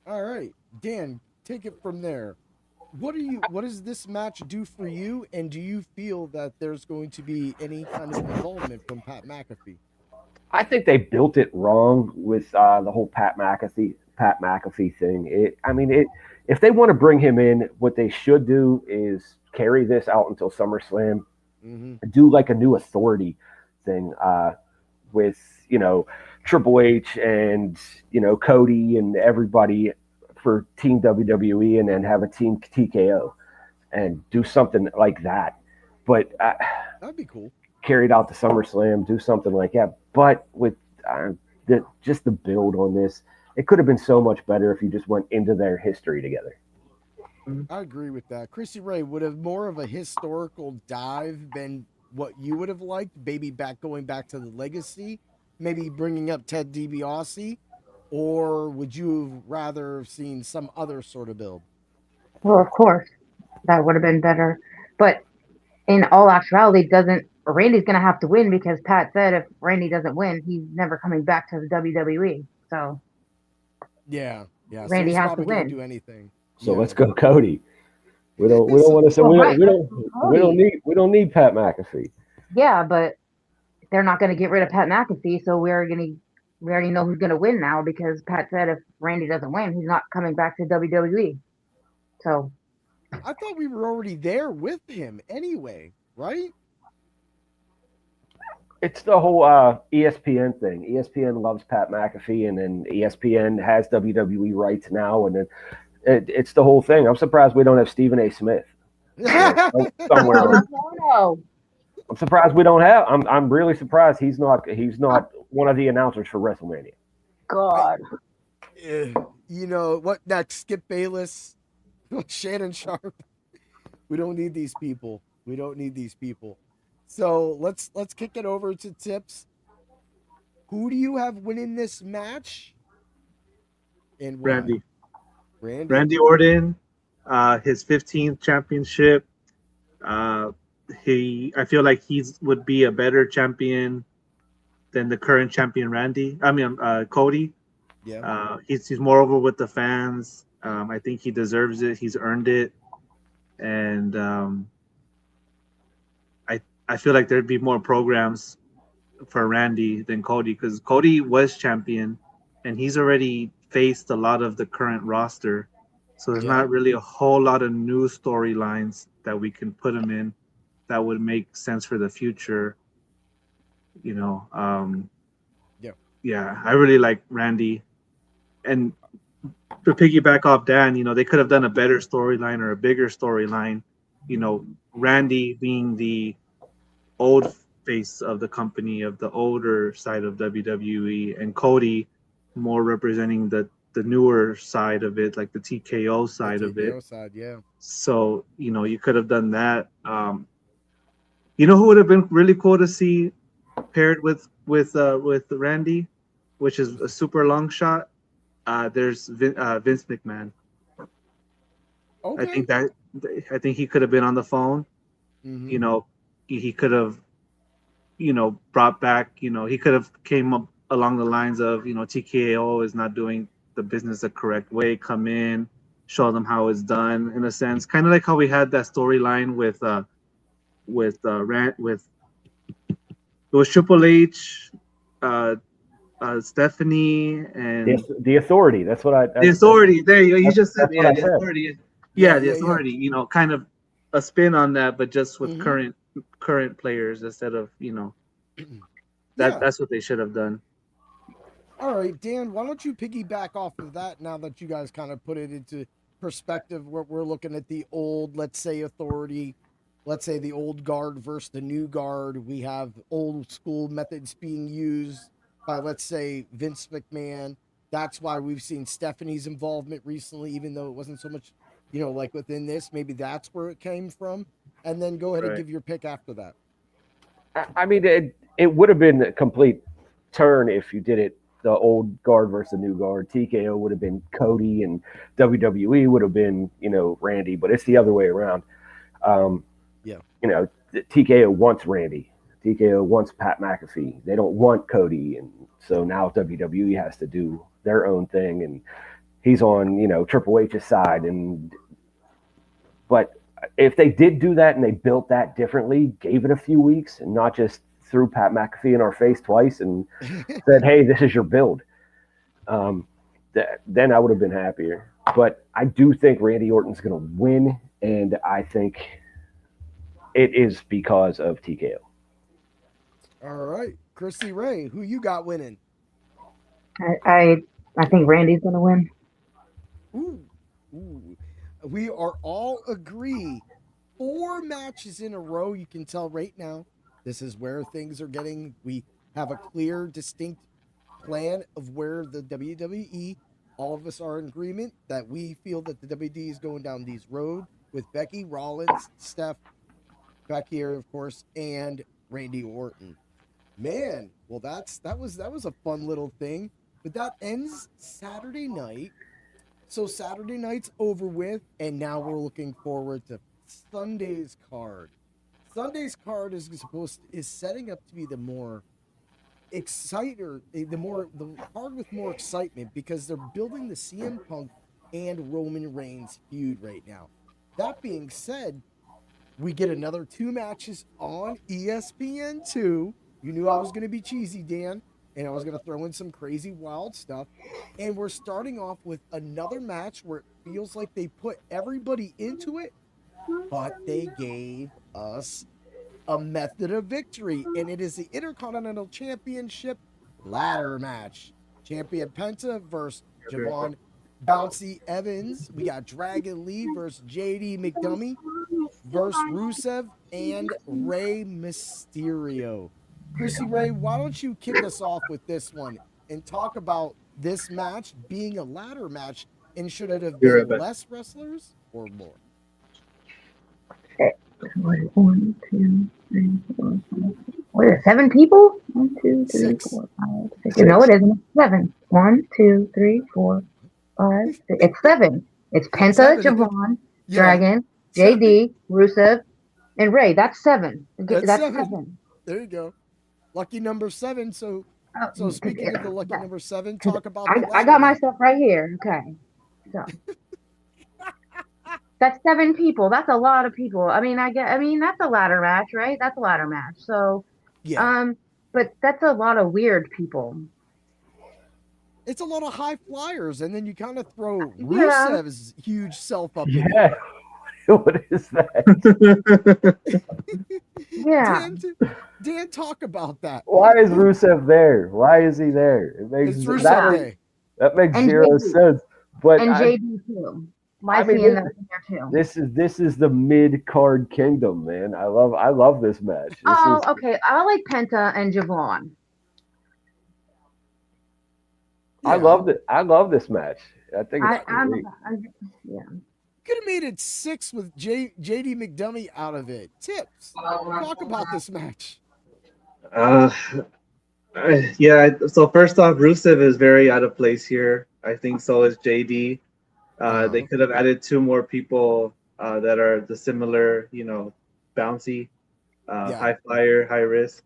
All right, Dan, take it from there. What does this match do for you, and do you feel that there's going to be any kind of involvement from Pat McAfee? I think they built it wrong with the whole Pat McAfee thing. If they want to bring him in, what they should do is carry this out until SummerSlam. Do like a new authority thing with Triple H and Cody and everybody for Team WWE, and then have a Team TKO and do something like that. But That'd be cool. carried out to SummerSlam, do something like that. But with just the build on this, it could have been so much better if you just went into their history together. I agree with that. Crissi Rae, would have more of a historical dive been what you would have liked? Maybe going back to the legacy, maybe bringing up Ted DiBiase, or would you have rather have seen some other sort of build? Well, of course, that would have been better. But in all actuality, Randy's going to have to win, because Pat said if Randy doesn't win, he's never coming back to the WWE. So Yeah. So Randy he's has probably to gonna win. do anything. So Yeah. let's go, Cody. We don't want to say Well, right, we don't need Pat McAfee. Yeah, but they're not going to get rid of Pat McAfee, so we already know who's going to win now, because Pat said if Randy doesn't win, he's not coming back to WWE. So I thought we were already there with him anyway, right? It's the whole ESPN thing. ESPN loves Pat McAfee, and then ESPN has WWE rights now, and then it's the whole thing. I'm surprised we don't have Stephen A. Smith somewhere. no. I'm surprised we don't have. I'm really surprised he's not one of the announcers for WrestleMania. God. You know what next? Skip Bayless, Shannon Sharp. We don't need these people. So let's kick it over to tips. Who do you have winning this match? And why? Randy Orton, his 15th championship. I feel like would be a better champion than the current champion Cody. Yeah. He's more over with the fans. I think he deserves it. He's earned it, and I feel like there'd be more programs for Randy than Cody, because Cody was champion, and he's already faced a lot of the current roster. So there's not really a whole lot of new storylines that we can put him in that would make sense for the future. Yeah, I really like Randy. And to piggyback off Dan, they could have done a better storyline or a bigger storyline. Randy being the old face of the company, of the older side of WWE, and Cody more representing the newer side of it, like the TKO side of it. Yeah. So you could have done that. Who would have been really cool to see paired with Randy, which is a super long shot. There's Vince McMahon. Okay. I think he could have been on the phone. Mm-hmm. He could have brought back, he could have came up along the lines of, TKO is not doing the business the correct way. Come in, show them how it's done, in a sense, kind of like how we had that storyline with it was Triple H, Stephanie, and The Authority. That's what the Authority. There you go. You just said, the Authority. Yeah, the Authority. Kind of a spin on that, but just with current players instead of that's what they should have done. All right, Dan, why don't you piggyback off of that now that you guys kind of put it into perspective? We're looking at the old, let's say, Authority, let's say the old guard versus the new guard. We have old school methods being used by, let's say, Vince McMahon. That's why we've seen Stephanie's involvement recently, even though it wasn't so much you know, like within this, maybe that's where it came from. And then go ahead and Right. give your pick after that. I mean, it would have been a complete turn if you did it the old guard versus the new guard. TKO would have been Cody, and WWE would have been, Randy. But it's the other way around. Yeah. TKO wants Randy. TKO wants Pat McAfee. They don't want Cody, and so now WWE has to do their own thing, and he's on Triple H's side. But if they did do that and they built that differently, gave it a few weeks, and not just threw Pat McAfee in our face twice and said, "Hey, this is your build," then I would have been happier. But I do think Randy Orton's going to win, and I think it is because of TKO. All right. Crissi Rae, who you got winning? I think Randy's gonna win. Ooh. We are all agree. 4 matches in a row. You can tell right now, this is where things are getting. We have a clear, distinct plan of where the WWE, all of us are in agreement that we feel that the WWE is going down these road with Becky, Rollins, Seth, Vaquer, of course, and Randy Orton. Man, well, that was a fun little thing. But that ends Saturday night. So Saturday night's over with, and now we're looking forward to Sunday's card. Sunday's card is setting up to be the more the card with more excitement, because they're building the CM Punk and Roman Reigns feud right now. That being said, we get another 2 matches on ESPN2. You knew I was going to be cheesy, Dan, and I was going to throw in some crazy wild stuff. And we're starting off with another match where it feels like they put everybody into it, but they gave us a method of victory, and it is the Intercontinental Championship ladder match. Champion Penta versus Javon Bouncy Evans. We got Dragon Lee versus JD McDonagh versus Rusev and Rey Mysterio. Crissi Rae, why don't you kick us off with this one and talk about this match being a ladder match, and should it have been less wrestlers or more? Okay. 1, 2, 3, 4, 5. What is it, 7 people? 1, 2, 3, 6. 4, 5, 6. No, it isn't. 7. 1, 2, 3, 4, 5, 6. It's 7. It's Penta, Javon, Dragon, JD, Rusev, and Ray. That's 7. That's 7. There you go. Lucky number 7. So speaking of the lucky number 7, talk about I got myself right here. Okay. So that's 7 people. That's a lot of people. I mean, that's a ladder match, right? That's a ladder match. So yeah. But that's a lot of weird people. It's a lot of high flyers, and then you kind of throw Rusev's huge self up. Yeah. What is that? Yeah. Dan, talk about that. Why is Rusev there? Why is he there? It makes that makes zero sense. But JD too. Why is he in there too? This is the mid-card kingdom, man. I love this match. Okay. I like Penta and Javon. Yeah. I love this match. I think yeah. Could have made it 6 with JD McDonagh out of it. Tips. Talk about this match. Yeah. So first off, Rusev is very out of place here. I think so is JD. They could have added 2 more people that are the similar, bouncy, high flyer, high risk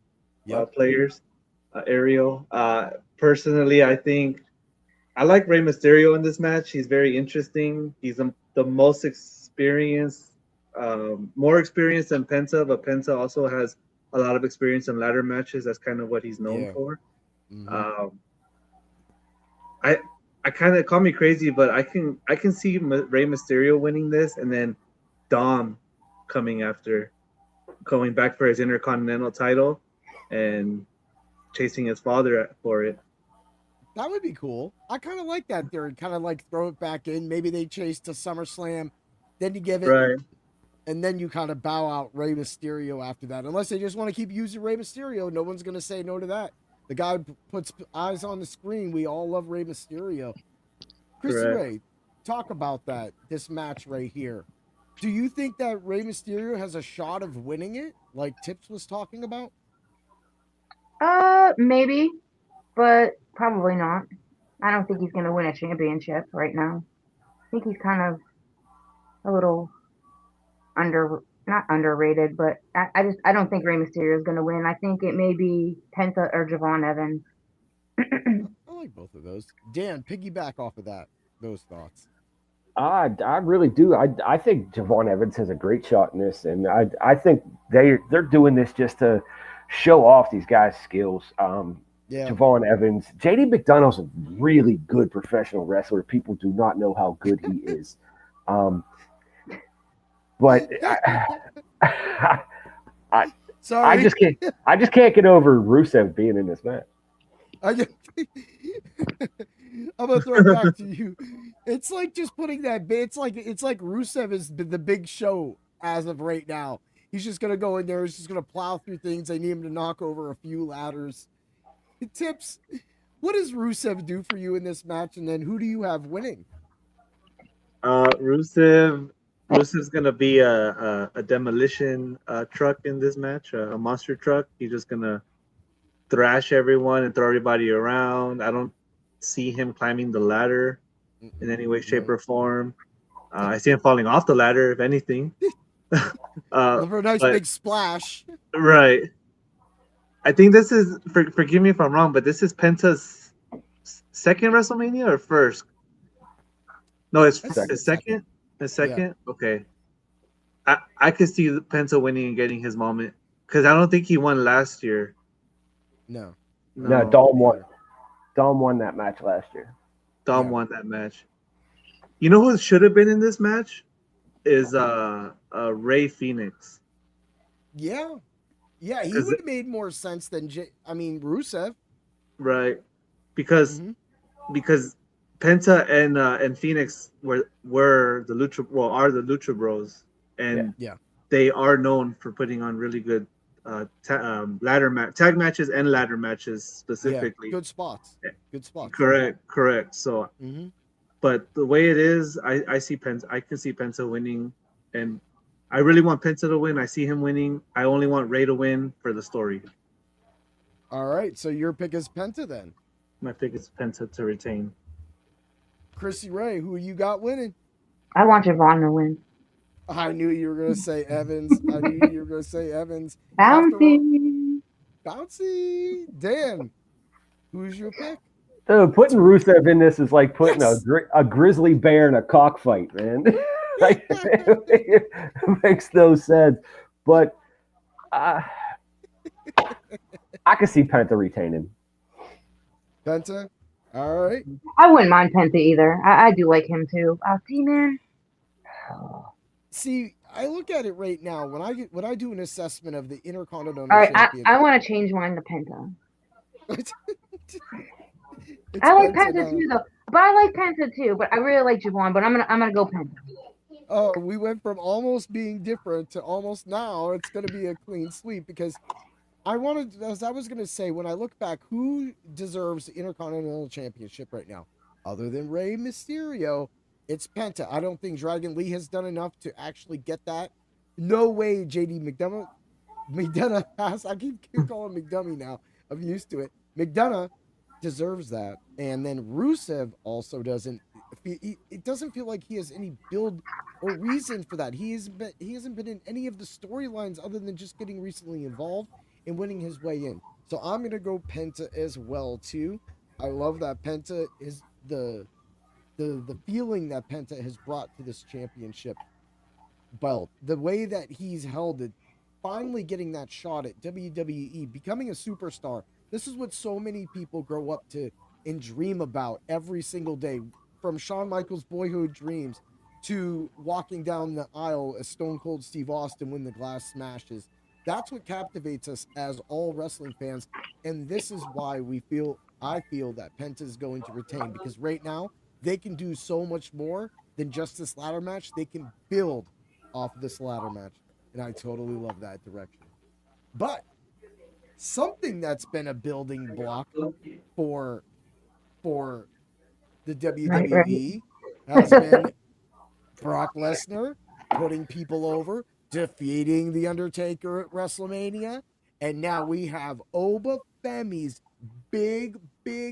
players. Aerial. Personally, I think I like Rey Mysterio in this match. He's very interesting. He's the most experienced, more experienced than Penta, but Penta also has a lot of experience in ladder matches. That's kind of what he's known for. Mm-hmm. I kind of, call me crazy, but I can see Rey Mysterio winning this, and then Dom coming back for his Intercontinental title and chasing his father for it. That would be cool. I kind of like that theory. Kind of like throw it back in. Maybe they chase to SummerSlam, then you give it, and then you kind of bow out Rey Mysterio after that. Unless they just want to keep using Rey Mysterio, no one's going to say no to that. The guy puts eyes on the screen. We all love Rey Mysterio. Crissi Rae, talk about this match right here. Do you think that Rey Mysterio has a shot of winning it, like Tips was talking about? Maybe, but probably not. I don't think he's gonna win a championship right now. I think he's kind of a little not underrated, but I don't think Rey Mysterio is gonna win. I think it may be Penta or Javon Evans. I like both of those. Dan, piggyback off of those thoughts. I really do. I think Javon Evans has a great shot in this, and I think they're doing this just to show off these guys' skills. Yeah. Javon Evans, JD McDonough's a really good professional wrestler. People do not know how good he is. But Sorry. I just can't get over Rusev being in this match. I'm gonna throw it back to you. It's like just putting that bit. It's like Rusev is the big show as of right now. He's just gonna go in there. He's just gonna plow through things. They need him to knock over a few ladders. Tips. What does Rusev do for you in this match? And then who do you have winning? Rusev's gonna be a demolition truck in this match, a monster truck. He's just gonna thrash everyone and throw everybody around. I don't see him climbing the ladder in any way, shape, or form. I see him falling off the ladder, if anything. For a nice big splash. Right. I think this is, forgive me if I'm wrong, but this is Penta's second WrestleMania or first? No, it's second. The second? Yeah. Okay. I could see Penta winning and getting his moment because I don't think he won last year. No, Dom won. Dom won that match last year. Dom won that match. You know who should have been in this match? Is Rey Fénix. Yeah. Yeah, he would have made more sense than Rusev. Right. Because Penta and Fénix are the Lucha Bros, and they are known for putting on really good tag matches and ladder matches specifically. Yeah, good spots. Correct. So, but the way it is, I see Penta. I can see Penta winning, and I really want Penta to win. I see him winning. I only want Rey to win for the story. All right, so your pick is Penta then. My pick is Penta to retain. Crissi Rae, who you got winning? I want Javon to win. I knew you were going to say Evans. Bouncy. Dan, who's your pick? So putting Rusev in this is like putting a grizzly bear in a cockfight, man. Like, it makes no sense. But I can see Penta retaining. Penta? All right. I wouldn't mind Penta either. I do like him too. See, man. See, I look at it right now when I do an assessment of the Intercontinental. All right, I want to change mine to Penta. I like Penta too, though. But I like Penta too. But I really like Javon. But I'm gonna go Penta. Oh, we went from almost being different to almost now. It's gonna be a clean sweep because as I was gonna say, when I look back, who deserves the Intercontinental Championship right now, other than Rey Mysterio? It's Penta. I don't think Dragon Lee has done enough to actually get that. No way JD McDonagh has. I keep calling him McDummy now. I'm used to it. McDonagh deserves that. And then Rusev also doesn't. It doesn't feel like he has any build or reason for that. He hasn't been in any of the storylines other than just getting recently involved and winning his way in. So I'm going to go Penta as well, too. I love that Penta is the feeling that Penta has brought to this championship belt, the way that he's held it, finally getting that shot at WWE, becoming a superstar. This is what so many people grow up to and dream about every single day, from Shawn Michaels' boyhood dreams to walking down the aisle as Stone Cold Steve Austin when the glass smashes. That's what captivates us as all wrestling fans, and this is why I feel that Penta is going to retain, because right now they can do so much more than just this ladder match. They can build off of this ladder match, and I totally love that direction. But something that's been a building block for the WWE has been Brock Lesnar putting people over, defeating The Undertaker at WrestleMania, and now we have Oba Femi's big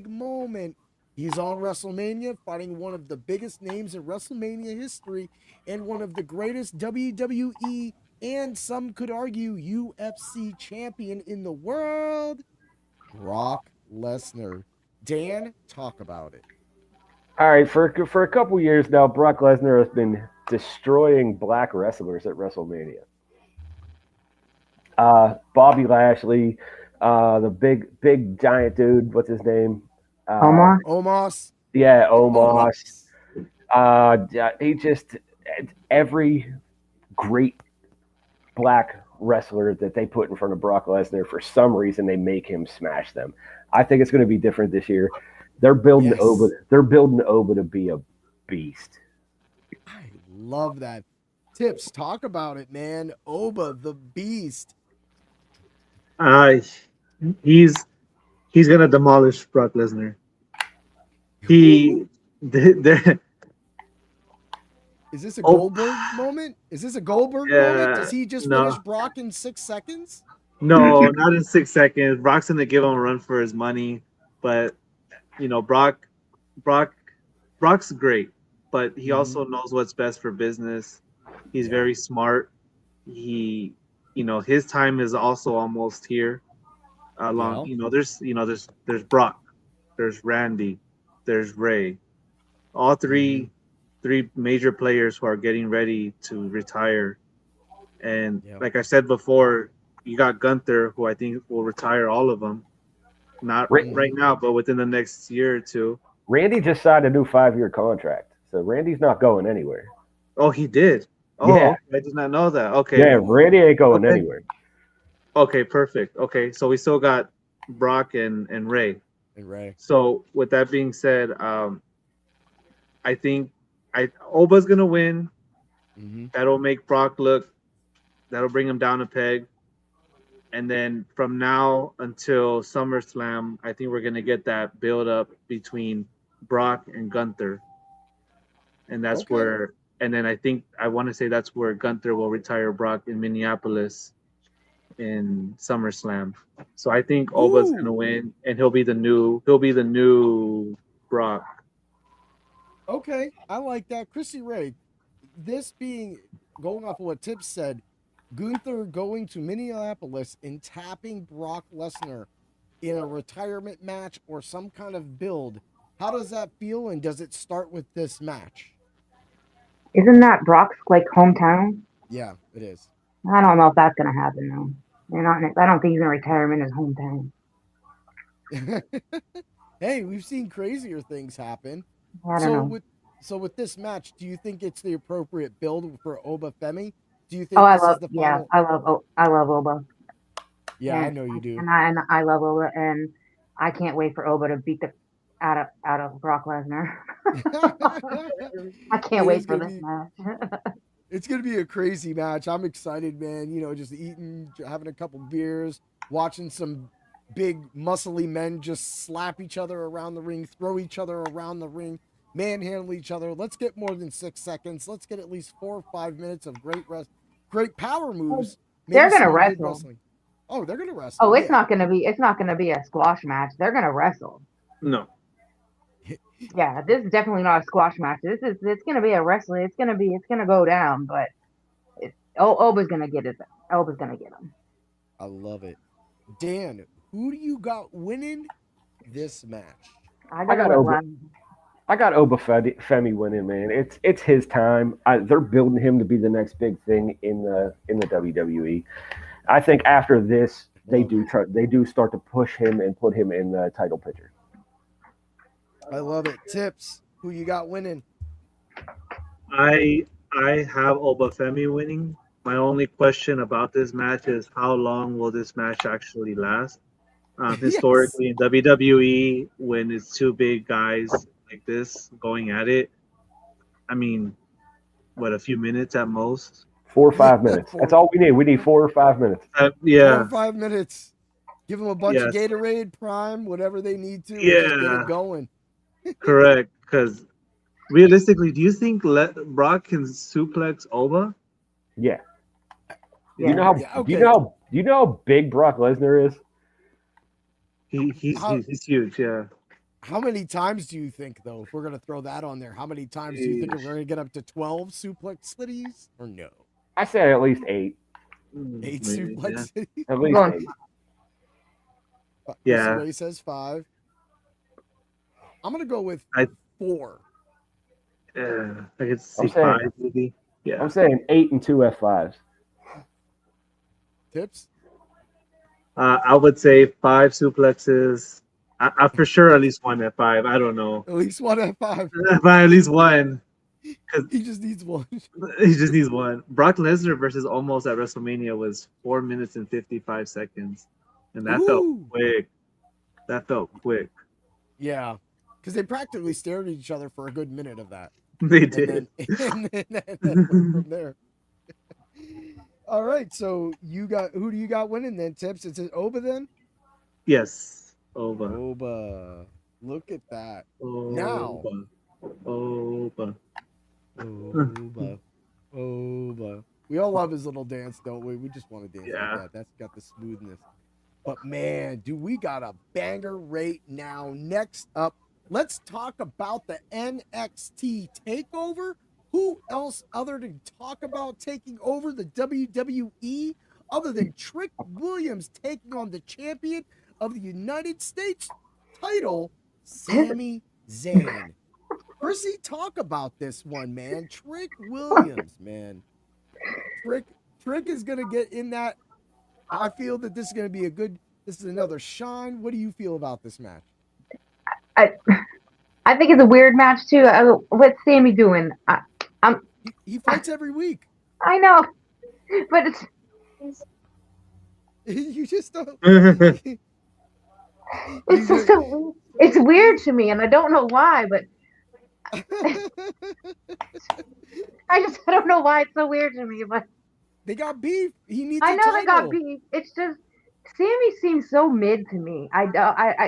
moment. He's on WrestleMania fighting one of the biggest names in WrestleMania history and one of the greatest WWE and some could argue UFC champion in the world, Brock Lesnar. Dan, talk about it. All right, for a couple years now, Brock Lesnar has been destroying black wrestlers at WrestleMania. Bobby Lashley, the big giant dude, what's his name? Omos. Yeah, Omos. He just every great black wrestler that they put in front of Brock Lesnar, for some reason they make him smash them. I think it's going to be different this year. They're building Oba. They're building Oba to be a beast. I love that. Tips, talk about it, man. Oba the beast. He's gonna demolish Brock Lesnar. Is this a Goldberg moment? Is this a Goldberg moment? Does he just finish Brock in 6 seconds? No, not in 6 seconds. Brock's gonna give him a run for his money, but Brock's great, but he also knows what's best for business. He's very smart. His time is also almost here. There's Brock, there's Randy, there's Ray, all three major players who are getting ready to retire. And like I said before, you got Gunther, who I think will retire all of them. Not right now, but within the next year or two. Randy just signed a new 5-year contract, so Randy's not going anywhere. Oh, he did? Oh, yeah. I did not know that. Okay. Yeah, Randy ain't going anywhere. Okay, perfect. Okay, so we still got Brock and Ray. So with that being said, I think Oba's gonna win. That'll make Brock that'll bring him down a peg. And then from now until SummerSlam, I think we're gonna get that build up between Brock and Gunther. And that's where, and then I want to say that's where Gunther will retire Brock in Minneapolis in SummerSlam. So I think Oba's gonna win, and he'll be the new Brock. Okay, I like that. Crissi Rae, this being going off of what Tips said, Gunther going to Minneapolis and tapping Brock Lesnar in a retirement match or some kind of build. How does that feel, and does it start with this match? Isn't that Brock's hometown? Yeah, it is. I don't know if that's gonna happen though. I don't think he's gonna retire in his hometown. Hey, we've seen crazier things happen. I don't know. So with this match, do you think it's the appropriate build for Oba Femi? Do you think I love Oba. Yeah, I know you do. And I love Oba, and I can't wait for Oba to beat the out of Brock Lesnar. I can't wait for this match. It's gonna be a crazy match. I'm excited, man. Just eating, having a couple beers, watching some big muscly men just slap each other around the ring, throw each other around the ring, manhandle each other. Let's get more than 6 seconds. Let's get at least 4 or 5 minutes of great power moves. They're gonna wrestle. Oh, they're gonna wrestle. Oh, it's not gonna be a squash match. They're gonna wrestle. No. Yeah, this is definitely not a squash match. It's gonna be a wrestling. It's gonna go down, but Oba's gonna get it. Oba's gonna get him. I love it. Dan, who do you got winning this match? I got Oba Femi winning, man. It's his time. They're building him to be the next big thing in the WWE. I think after this, they do start to push him and put him in the title picture. I love it. Tips, who you got winning? I have Oba Femi winning. My only question about this match is how long will this match actually last? Historically in WWE, when it's two big guys like this going at it, I mean, a few minutes at most? 4 or 5 minutes. That's all we need. We need 4 or 5 minutes. 4 or 5 minutes. Give them a bunch of Gatorade, Prime, whatever they need to. Just get it going. Correct, because realistically, do you think Brock can suplex Oba? Yeah. Yeah. You know how Yeah, okay. do you know how big Brock Lesnar is? He's huge. Yeah. How many times do you think, though, if we're going to throw that on there, how many times do you think we're going to get up to 12 suplex cities or no? I say at least 8. 8 Maybe, suplex cities? At least Come on. 8. Yeah. Crissi Rae says 5. I'm going to go with 4. Yeah. I could see I'm saying- 5 maybe. Yeah. I'm saying 8 and 2 F5s. Tips? I would say 5 suplexes. I for sure at least 1 F5. I don't know. At least one at 5. At least 1. He just needs one. He just needs 1. Brock Lesnar versus Almost at WrestleMania was 4 minutes and 55 seconds. And that Ooh. felt quick. That felt quick. Yeah. Because they practically stared at each other for a good minute of that. They And did. then went from there. All right. So who do you got winning then, Tips? Is it Oba then? Yes. Oba. Oba. Look at that. Oba. Now. Oba. Oba. Oba. We all love his little dance, don't we? We just want to dance Yeah. like that. That's got the smoothness. But man, do we got a banger right now. Next up, let's talk about the NXT takeover. Who else other than talk about taking over the WWE other than Trick Williams taking on the champion of the United States title, Sami Zayn? Crissi, talk about this one, man. Trick Williams, man. Trick is gonna get in that. I feel that this is gonna be this is another shine. What do you feel about this match? I think it's a weird match too. What's Sami doing? He fights every week. I know, but You just don't. it's just it's weird to me, and I don't know why. But I don't know why it's so weird to me. But They got beef. He needs. I a know title. they got beef. It's just Sami seems so mid to me.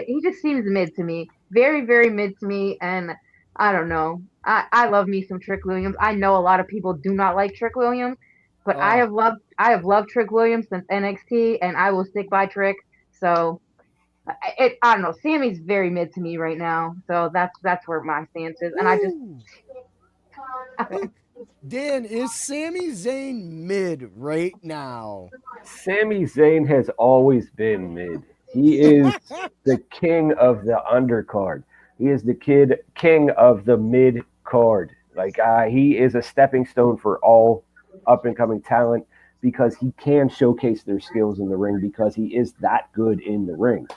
He just seems mid to me. Very, very mid to me, and I don't know. I love me some Trick Williams. I know a lot of people do not like Trick Williams, but I have loved Trick Williams since NXT, and I will stick by Trick. So I don't know. Sami's very mid to me right now. So that's where my stance is, and I just. Dan, is Sami Zayn mid right now? Sami Zayn has always been mid. He is the king of the undercard. He is the king of the mid card. Like he is a stepping stone for all up and coming talent because he can showcase their skills in the ring because he is that good in the ring.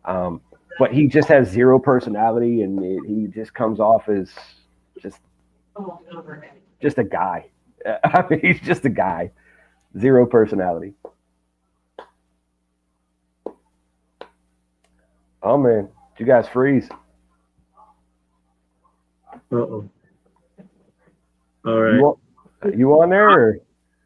But he just has zero personality and he just comes off as just a guy. I mean, he's just a guy. Zero personality. Oh man, did you guys freeze? Uh-oh. All right. You on there? Or?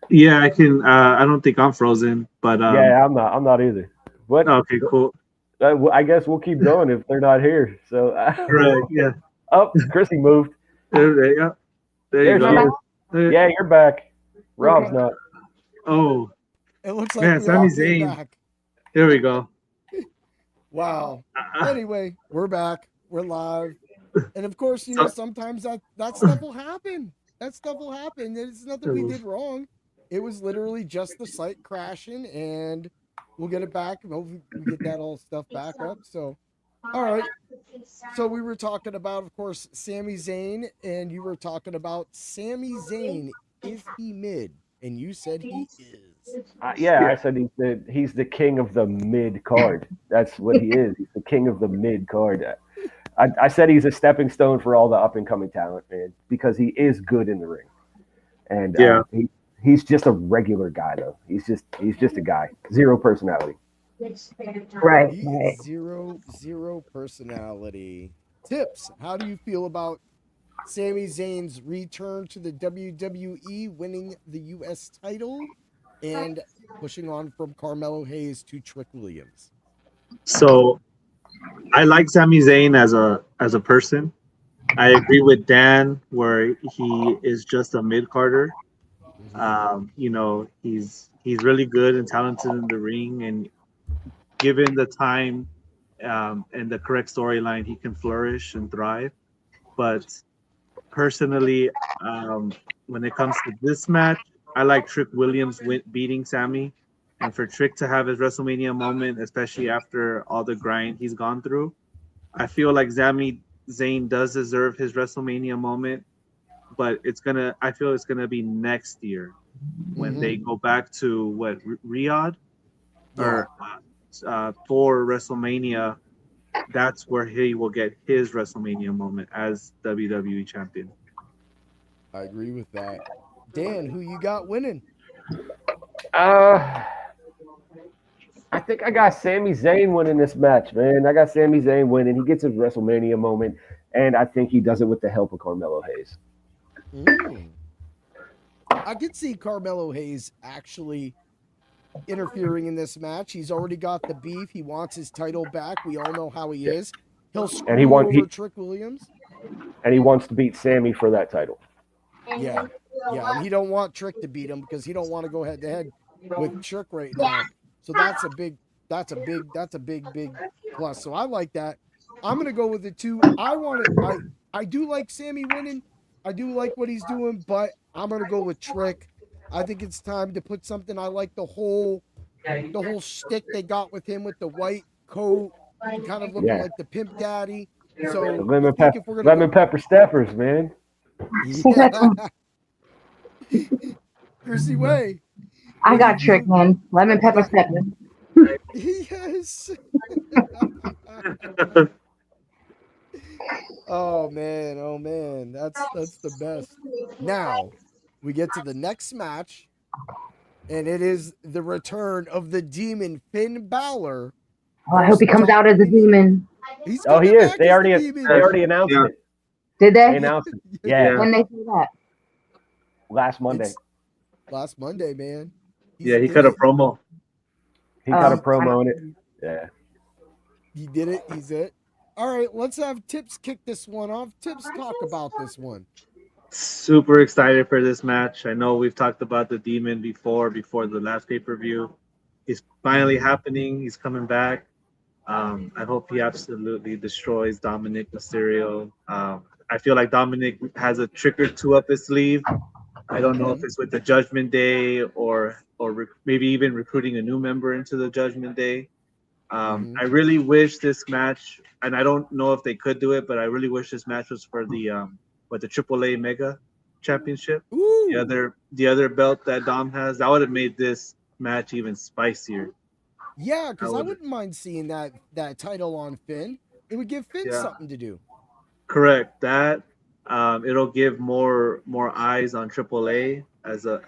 Yeah, I can. I don't think I'm frozen, but Yeah, I'm not either. What? Okay, cool. I guess we'll keep going if they're not here. So Right. Yeah. Oh, Crissi moved. There you go. There you go. Yeah, you're back. Rob's not. Oh. It looks like Man, Sami Zayn. back. There we go. Wow. Anyway, we're back. We're live. And of course, you know, sometimes that stuff will happen. That stuff will happen. It's nothing we did wrong. It was literally just the site crashing, and we'll get it back. Hopefully we get that all stuff back up. So, all right. So we were talking about, of course, Sami Zayn, and you were talking about Sami Zayn. Is he mid? And you said he is. I said he's the king of the mid card. That's what he is. He's the king of the mid card. I said he's a stepping stone for all the up and coming talent, man, because he is good in the ring. And he's just a regular guy, though. He's just a guy. Zero personality. Right. Zero personality. Tips. How do you feel about Sami Zayn's return to the WWE, winning the U.S. title, and pushing on from Carmelo Hayes to Trick Williams? So, I like Sami Zayn as a person. I agree with Dan where he is just a mid carder. He's really good and talented in the ring, and given the time and the correct storyline, he can flourish and thrive. But personally, um, when it comes to this match, I like Trick Williams beating Sami, and for Trick to have his WrestleMania moment, especially after all the grind he's gone through. I feel like Sami Zayn does deserve his WrestleMania moment, but I feel it's gonna be next year when they go back to Riyadh or for WrestleMania. That's where he will get his WrestleMania moment as WWE champion. I agree with that. Dan, who you got winning? I think I got Sami Zayn winning this match, man. I got Sami Zayn winning. He gets his WrestleMania moment, and I think he does it with the help of Carmelo Hayes. I could see Carmelo Hayes actually interfering in this match. He's already got the beef. He wants his title back. We all know how he is. He'll screw over Trick Williams. And he wants to beat Sami for that title. Yeah, and he don't want Trick to beat him because he don't want to go head to head with Trick right now. So that's a big plus. So I like that. I'm gonna go with the two. I do like Sami winning. I do like what he's doing, but I'm gonna go with Trick. I think it's time to put something. I like the whole stick they got with him with the white coat, kind of looking like the pimp daddy. So lemon pepper steppers, man. Yeah. Crissi Rae. I got Trick, man. Lemon pepper steppers. Yes. Oh man, that's the best. Now we get to the next match, and it is the return of the Demon Finn Balor. Oh, I hope he comes out as a demon. He is. They already announced it. Did they? They announced it. Yeah. When they say that? Last Monday. Last Monday, man. He cut a promo. He cut a promo on it. Yeah. He did it. He's it. All right, let's have Tips kick this one off. Tips, talk about this one. Super excited for this match. I know we've talked about the Demon before the last pay-per-view. He's finally happening. He's coming back. I hope he absolutely destroys Dominic Mysterio. I feel like Dominic has a trick or two up his sleeve. I don't know if it's with the Judgment Day or maybe even recruiting a new member into the Judgment Day. I really wish this match, and I don't know if they could do it, but I really wish this match was for the AAA Mega Championship. Ooh. The other belt that Dom has. That would have made this match even spicier. Yeah, because I wouldn't mind seeing that title on Finn. It would give Finn something to do. Correct. That it'll give more eyes on AAA as a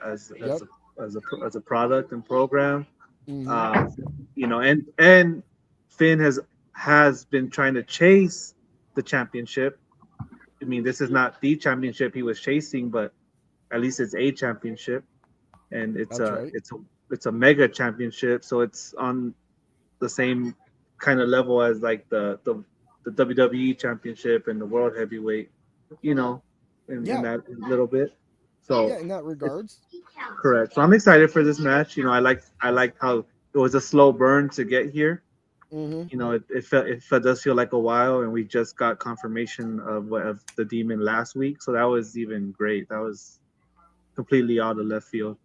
product and program. And Finn has been trying to chase the championship. I mean, this is not the championship he was chasing, but at least it's a championship, and it's a mega championship, so it's on the same kind of level as like the WWE championship and the World Heavyweight, in that little bit. So in that regards. Correct. So I'm excited for this match. I like how it was a slow burn to get here. It does feel like a while, and we just got confirmation of the Demon last week, so that was even great. That was completely out of left field.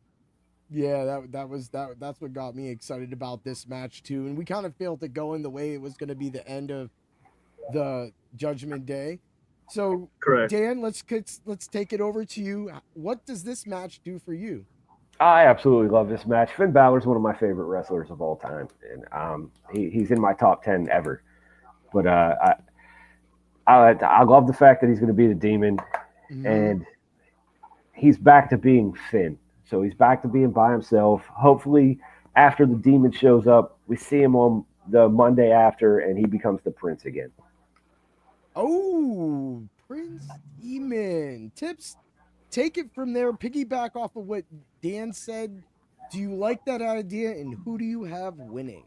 Yeah, that's what got me excited about this match too. And we kind of failed to go in the way it was going to be the end of the Judgment Day. So, correct. Dan, let's take it over to you. What does this match do for you? I absolutely love this match. Finn Balor's one of my favorite wrestlers of all time, and he's in my top 10 ever. But I love the fact that he's going to be the Demon, and he's back to being Finn. So he's back to being by himself. Hopefully, after the Demon shows up, we see him on the Monday after, and he becomes the Prince again. Oh, Prince Demon. Tips, take it from there. Piggyback off of what Dan said. Do you like that idea, and who do you have winning?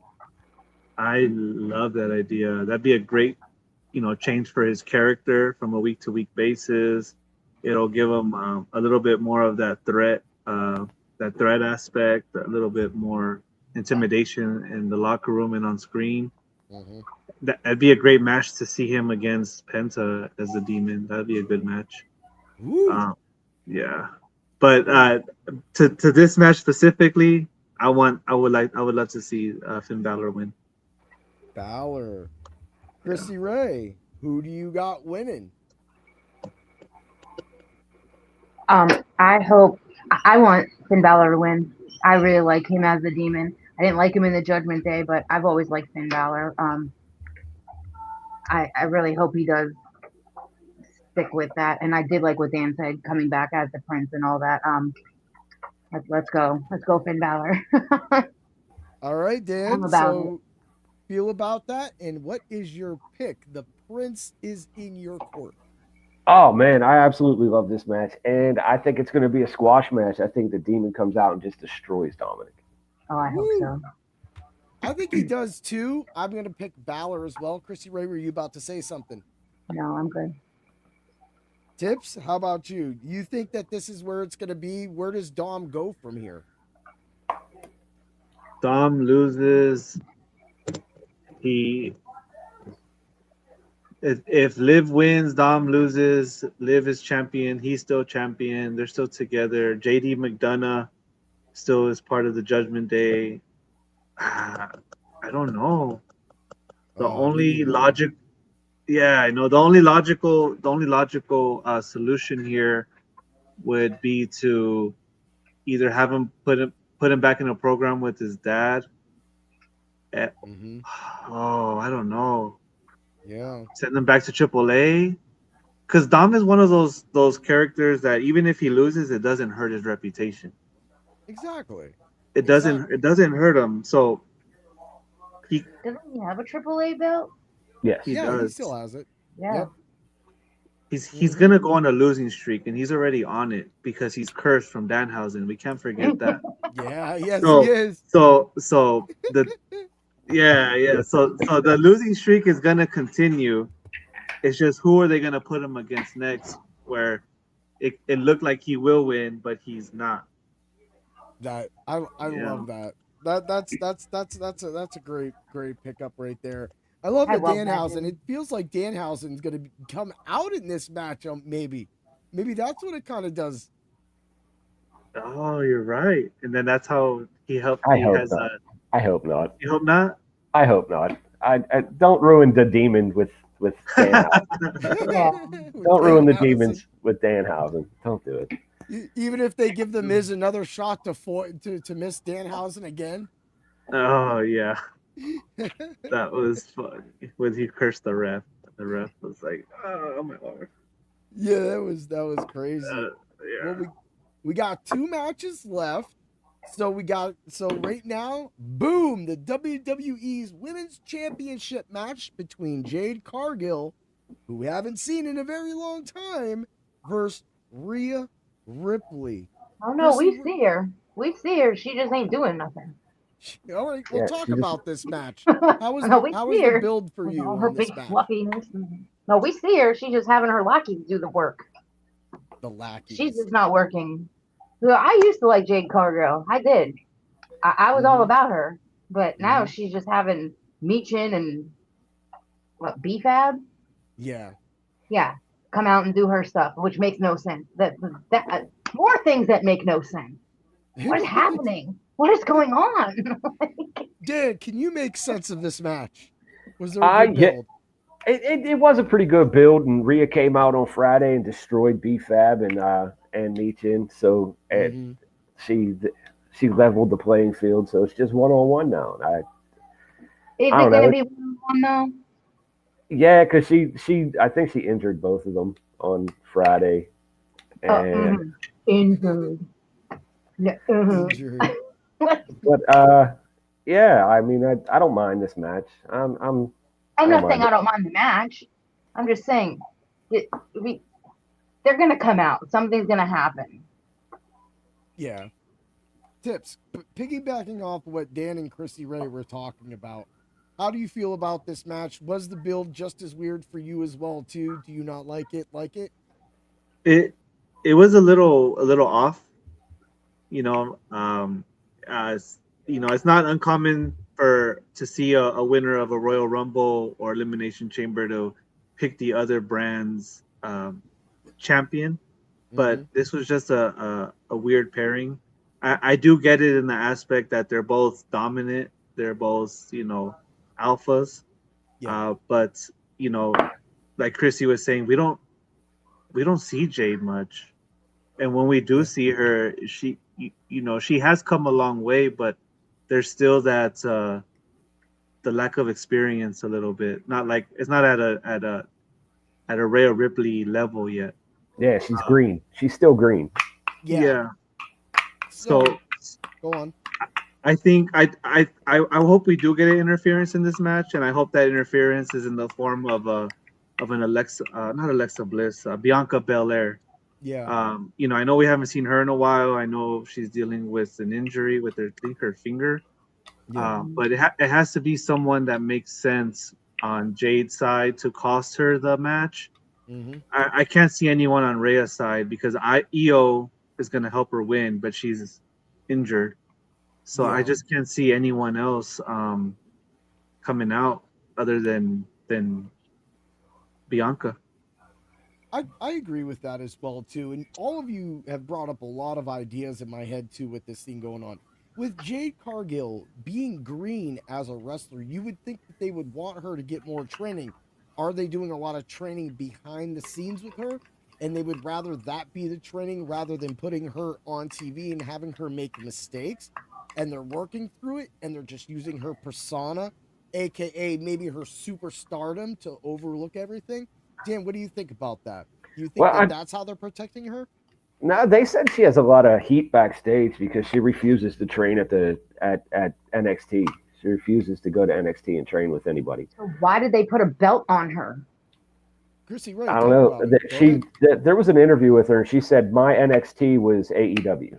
I love that idea. That'd be a great change for his character from a week to week basis. It'll give him a little bit more of that threat aspect, a little bit more intimidation in the locker room and on screen. Mhm. That'd be a great match to see him against Penta as the Demon. That'd be a good match. Woo. Yeah, but to this match specifically, I would love to see Finn Balor win. Balor. Crissi Rae, who do you got winning? I want Finn Balor to win. I really like him as the Demon. I didn't like him in the Judgment Day, but I've always liked Finn Balor. I really hope he does stick with that. And I did like what Dan said, coming back as the Prince and all that. Let's go Finn Balor. All right, Dan. I'm about So feel about that, and what is your pick? The Prince is in your court. Oh man, I absolutely love this match, and I think it's going to be a squash match. I think the Demon comes out and just destroys Dominic. Oh, I hope so. I think he does too. I'm going to pick Balor as well. Crissi Rae, were you about to say something? No, I'm good. Tips, how about you? You think that this is where it's going to be? Where does Dom go from here? Dom loses. If Liv wins, Dom loses. Liv is champion. He's still champion. They're still together. JD McDonagh still is part of the Judgment Day. I don't know. The only logical solution here would be to either have him put him back in a program with his dad. Oh, I don't know. Yeah. Send him back to AAA. Because Dom is one of those characters that even if he loses, it doesn't hurt his reputation. Exactly. It doesn't hurt him. So Doesn't he have a AAA belt? Yes. He He does. still has it. Yeah. Yep. He's gonna go on a losing streak, and he's already on it because he's cursed from Danhausen. We can't forget that. Yeah, yes, So- he is. So the So the losing streak is gonna continue. It's just who are they gonna put him against next? Where it looked like he will win, but he's not. That I love that. That's a great pickup right there. I love I that love that, Danhausen. dude. It feels like Danhausen's gonna come out in this match. Maybe that's what it kind of does. Oh, you're right. And then that's how he helped. I He hope has. not. I hope not. You hope not. I hope not. I don't ruin the Demon with Dan. Yeah. Don't ruin the Danhausen. Demons with Danhausen. Don't do it. Even if they give the Miz another shot to miss Danhausen again. Oh yeah, that was fun. When he cursed the ref, the ref was like, "Oh my lord." Yeah, that was crazy. Yeah. Well, we got 2 matches left. So right now, boom, the WWE's Women's Championship match between Jade Cargill, who we haven't seen in a very long time, versus Rhea Ripley. Oh no, we see her. We see her. She just ain't doing nothing. All right, we'll Yeah, talk she just- about this match. How was the build for you All her on this big match? fluffiness. No, we see her. She's just having her lackeys do the work. The lackeys. She's just not working. So I used to like Jade Cargill. I did. I was all about her. But now she's just having Meechin and what, BFAB? Yeah. Yeah. Come out and do her stuff, which makes no sense. That more things that make no sense. What is happening? What is going on? Dan, can you make sense of this match? Was there a good Yeah. build? It was a pretty good build, and Rhea came out on Friday and destroyed BFAB and Meechin. So she leveled the playing field. So it's just 1-on-1 now. Is it going to be 1-on-1 though? Yeah, because she I think she injured both of them on Friday. And Injured. Yeah, Injured. but yeah, I mean I don't mind this match. I'm not saying I don't mind the match. I'm just saying they're gonna come out. Something's gonna happen. Yeah. Tips. Piggybacking off what Dan and Crissi Rae were talking about. How do you feel about this match? Was the build just as weird for you as well too? Do you not like it? Like it? It was a little off. You know, as you know, it's not uncommon to see a winner of a Royal Rumble or Elimination Chamber to pick the other brand's champion, but this was just a weird pairing. I do get it in the aspect that they're both dominant, they're both alphas, but like Crissi was saying, we don't see Jade much, and when we do see her, she has come a long way, but there's still that the lack of experience a little bit. Not like it's not at a Rhea Ripley level yet. Yeah, she's green. She's still green. Yeah. So go on. I think I hope we do get an interference in this match, and I hope that interference is in the form of an Alexa, not Alexa Bliss, Bianca Belair. Yeah. I know we haven't seen her in a while. I know she's dealing with an injury with her finger. Yeah. But it has to be someone that makes sense on Jade's side to cost her the match. I can't see anyone on Rhea's side because Io is going to help her win, but she's injured. So I just can't see anyone else coming out other than Bianca. I agree with that as well too, and all of you have brought up a lot of ideas in my head too with this thing going on. With Jade Cargill being green as a wrestler, you would think that they would want her to get more training. Are they doing a lot of training behind the scenes with her? And they would rather that be the training rather than putting her on TV and having her make mistakes. And they're working through it, and they're just using her persona, aka maybe her superstardom, to overlook everything. Dan, what do you think about that? Do you think that's how they're protecting her? No, they said she has a lot of heat backstage because she refuses to train at NXT. She refuses to go to NXT and train with anybody. So why did they put a belt on her? Crissi Rae, I don't know. There was an interview with her, and she said my NXT was AEW.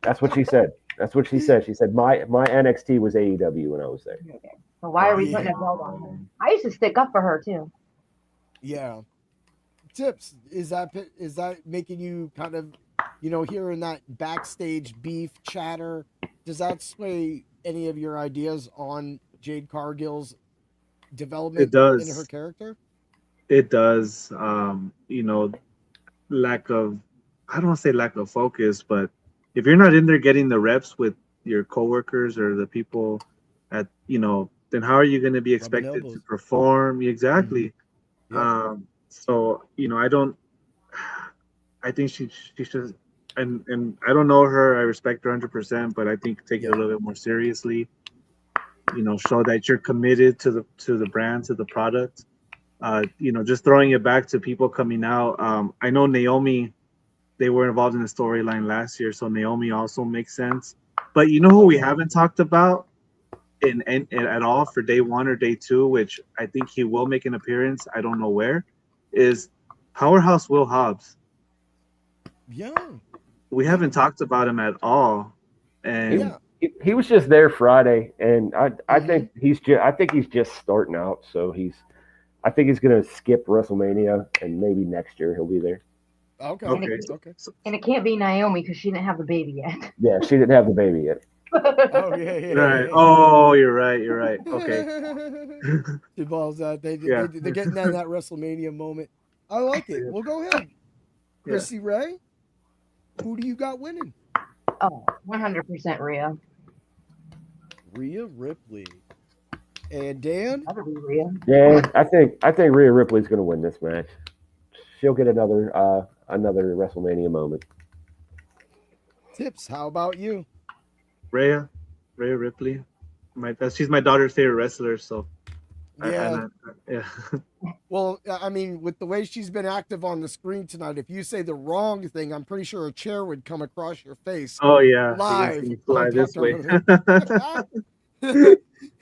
That's what she said. That's what she said. She said my NXT was AEW when I was there. Okay. So why are we putting a belt on her? I used to stick up for her too. Yeah. Tips, is that making you kind of, hearing that backstage beef chatter? Does that sway any of your ideas on Jade Cargill's development in her character? It does. Lack of, I don't want to say lack of focus, but if you're not in there getting the reps with your coworkers or the people at, then how are you going to be expected to perform? Exactly. Yeah. So, I think she should, and I don't know her, I respect her 100%, but I think take it a little bit more seriously, show that you're committed to the brand, to the product, just throwing it back to people coming out. I know Naomi, they were involved in the storyline last year, so Naomi also makes sense. But who we haven't talked about at all for day one or day two, which I think he will make an appearance, I don't know where, is Powerhouse Will Hobbs. Yeah. We haven't talked about him at all. And he was just there Friday, and I think he's just starting out, so I think he's gonna skip WrestleMania, and maybe next year he'll be there. Okay. And it can't be Naomi because she didn't have the baby yet. Yeah, she didn't have the baby yet. Oh yeah. Right. Oh, you're right. Okay. She balls out. They're getting that WrestleMania moment. I like it. Well, go ahead, Crissi Rae. Who do you got winning? Oh, 100% Rhea. Rhea Ripley. And Dan? That'll be Rhea. Yeah, I think Rhea Ripley's going to win this match. She'll get another WrestleMania moment. Tips, how about you? Rhea Ripley. She's my daughter's favorite wrestler, so yeah. Yeah. Well, I mean, with the way she's been active on the screen tonight, if you say the wrong thing, I'm pretty sure a chair would come across your face. Oh yeah, live. Fly this way.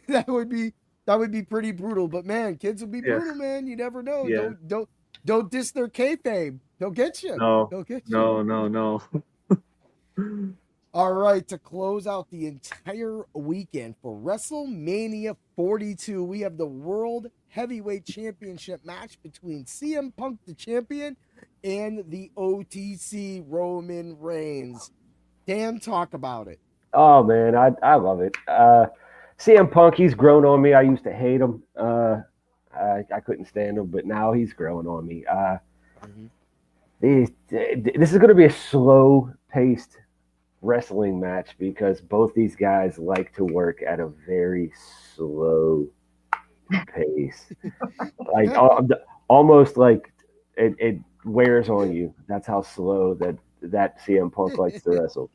That would be pretty brutal. But man, kids will be brutal, man. You never know. Yeah. Don't diss their kayfabe. They'll get you. No. They'll get you. No. All right, to close out the entire weekend for WrestleMania 42, we have the World Heavyweight Championship match between CM Punk, the champion, and the OTC Roman Reigns. Dan, talk about it. Oh man, I love it. CM Punk, he's grown on me. I used to hate him. I couldn't stand him, but now he's growing on me. This is going to be a slow-paced wrestling match because both these guys like to work at a very slow pace, like almost like it wears on you. That's how slow that CM Punk likes to wrestle.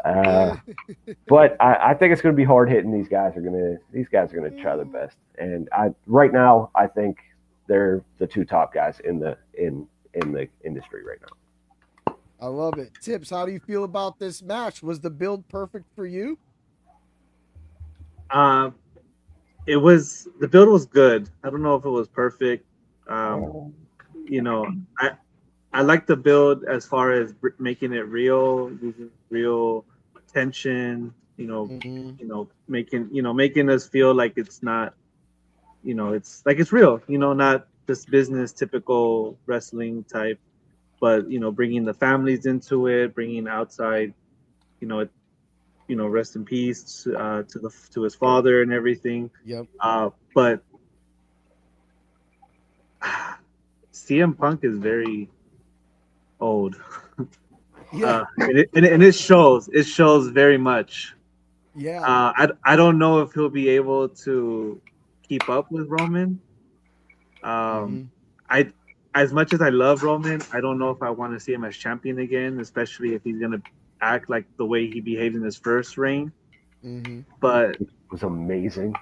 But I think it's going to be hard hitting. These guys are going to try their best, and right now I think they're the two top guys in the industry right now. I love it. Tips, how do you feel about this match? Was the build perfect for you? The build was good. I don't know if it was perfect. You know, I like the build as far as making it real, using real tension. Making us feel like it's not, it's like it's real. Not just business typical wrestling type, but bringing the families into it, bringing outside, rest in peace to his father and everything. Yep. But CM Punk is very old. Yeah. And it shows. It shows very much. Yeah. I don't know if he'll be able to keep up with Roman. As much as I love Roman, I don't know if I want to see him as champion again, especially if he's gonna act like the way he behaved in his first reign. But it was amazing.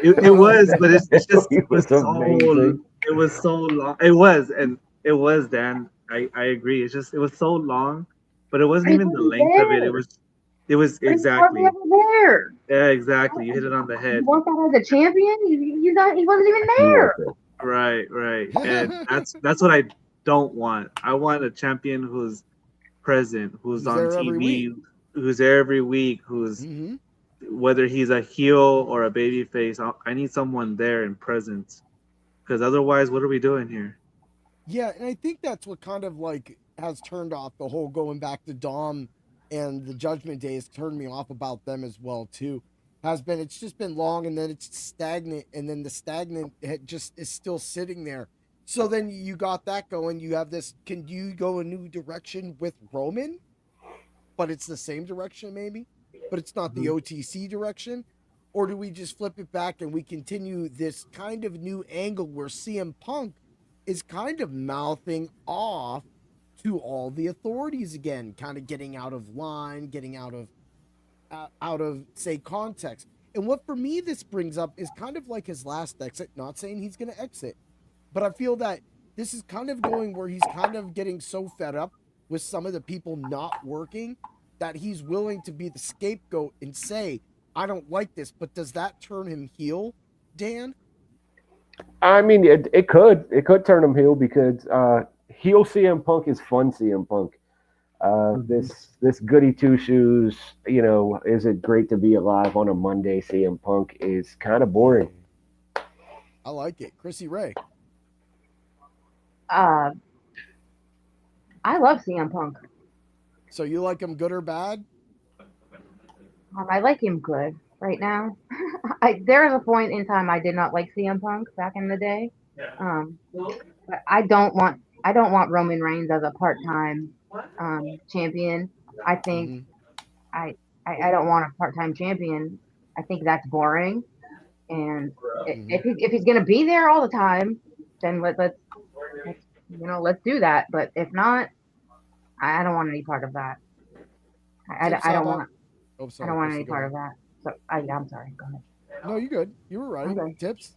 It was, but it's just it was amazing. It was so long. It was, Dan. I agree. It was so long, but it wasn't even the length of it. It was exactly. There. Yeah, exactly. You hit it on the head. You want that as a champion? He wasn't even there. Right. And that's what I don't want. I want a champion who's present, who's on TV, who's there every week, who's whether he's a heel or a baby face. I need someone there and present, because otherwise, what are we doing here? Yeah, and I think that's what kind of like has turned off the whole going back to Dom and the Judgment Day has turned me off about them as well too. It's just been long, and then it's stagnant, and then the stagnant just is still sitting there. So then you got that going. You have this. Can you go a new direction with Roman? But it's the same direction maybe, but it's not the OTC direction. Or do we just flip it back and we continue this kind of new angle where CM Punk is kind of mouthing off to all the authorities again, kind of getting out of line, getting out of say context. And what for me this brings up is kind of like his last exit, not saying he's going to exit, but I feel that this is kind of going where he's kind of getting so fed up with some of the people not working that he's willing to be the scapegoat and say, I don't like this. But does that turn him heel, Dan? I mean, it could turn him heel because heel CM Punk is fun CM Punk. This goody two shoes, is it great to be alive on a Monday? CM Punk is kind of boring. I like it. Crissi Rae. I love CM Punk. So you like him good or bad? I like him good right now. There was a point in time I did not like CM Punk back in the day. But I don't want Roman Reigns as a part-time champion. I think I don't want a part-time champion. I think that's boring. And if he's gonna be there all the time, then let's do that. But if not, I don't want any part of that. I don't want any part of that. So I'm sorry. Go ahead. No, you're good. You were right. Okay. Tips.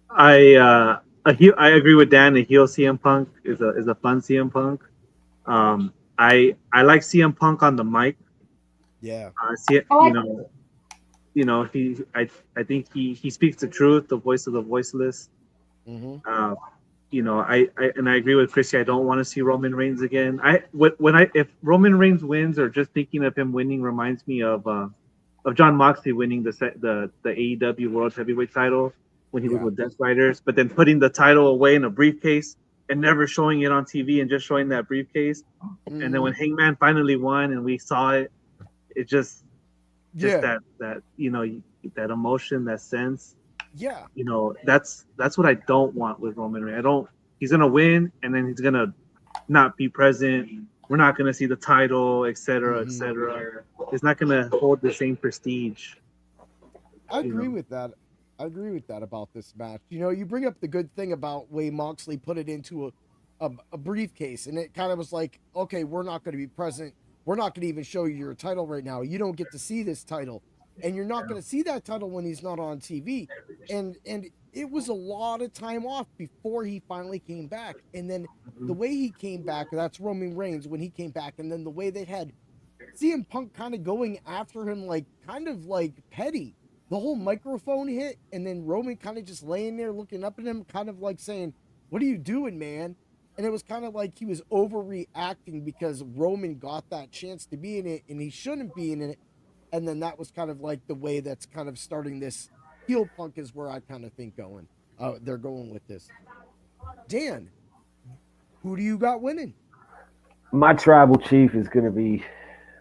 I agree with Dan. A heel CM Punk is a fun CM Punk. I like CM Punk on the mic. Yeah. I think he speaks the truth, the voice of the voiceless. you know, I agree with Crissi. I don't want to see Roman Reigns again. If Roman Reigns wins, or just thinking of him winning reminds me of John Moxley winning the AEW World Heavyweight title when he was with Death Riders, but then putting the title away in a briefcase and never showing it on TV and just showing that briefcase. Mm-hmm. And then when Hangman finally won and we saw it, it just that you know, that emotion, that sense. Yeah. You know, that's what I don't want with Roman Reigns. He's gonna win and then he's gonna not be present. We're not gonna see the title, etc., etc. It's not gonna hold the same prestige. I agree with that. I agree with that about this match. You know, you bring up the good thing about way Moxley put it into a briefcase, and it kind of was like, okay, we're not going to be present. We're not going to even show you your title right now. You don't get to see this title, and you're not going to see that title when he's not on TV. And it was a lot of time off before he finally came back. And then the way he came back, that's Roman Reigns when he came back, and then the way they had CM Punk kind of going after him, like kind of like petty. The whole microphone hit, and then Roman kind of just laying there looking up at him, kind of like saying, "What are you doing, man?" And it was kind of like he was overreacting because Roman got that chance to be in it, and he shouldn't be in it. And then that was kind of like the way that's kind of starting this heel Punk is where I kind of think they're going with this. Dan, who do you got winning? My tribal chief is going to be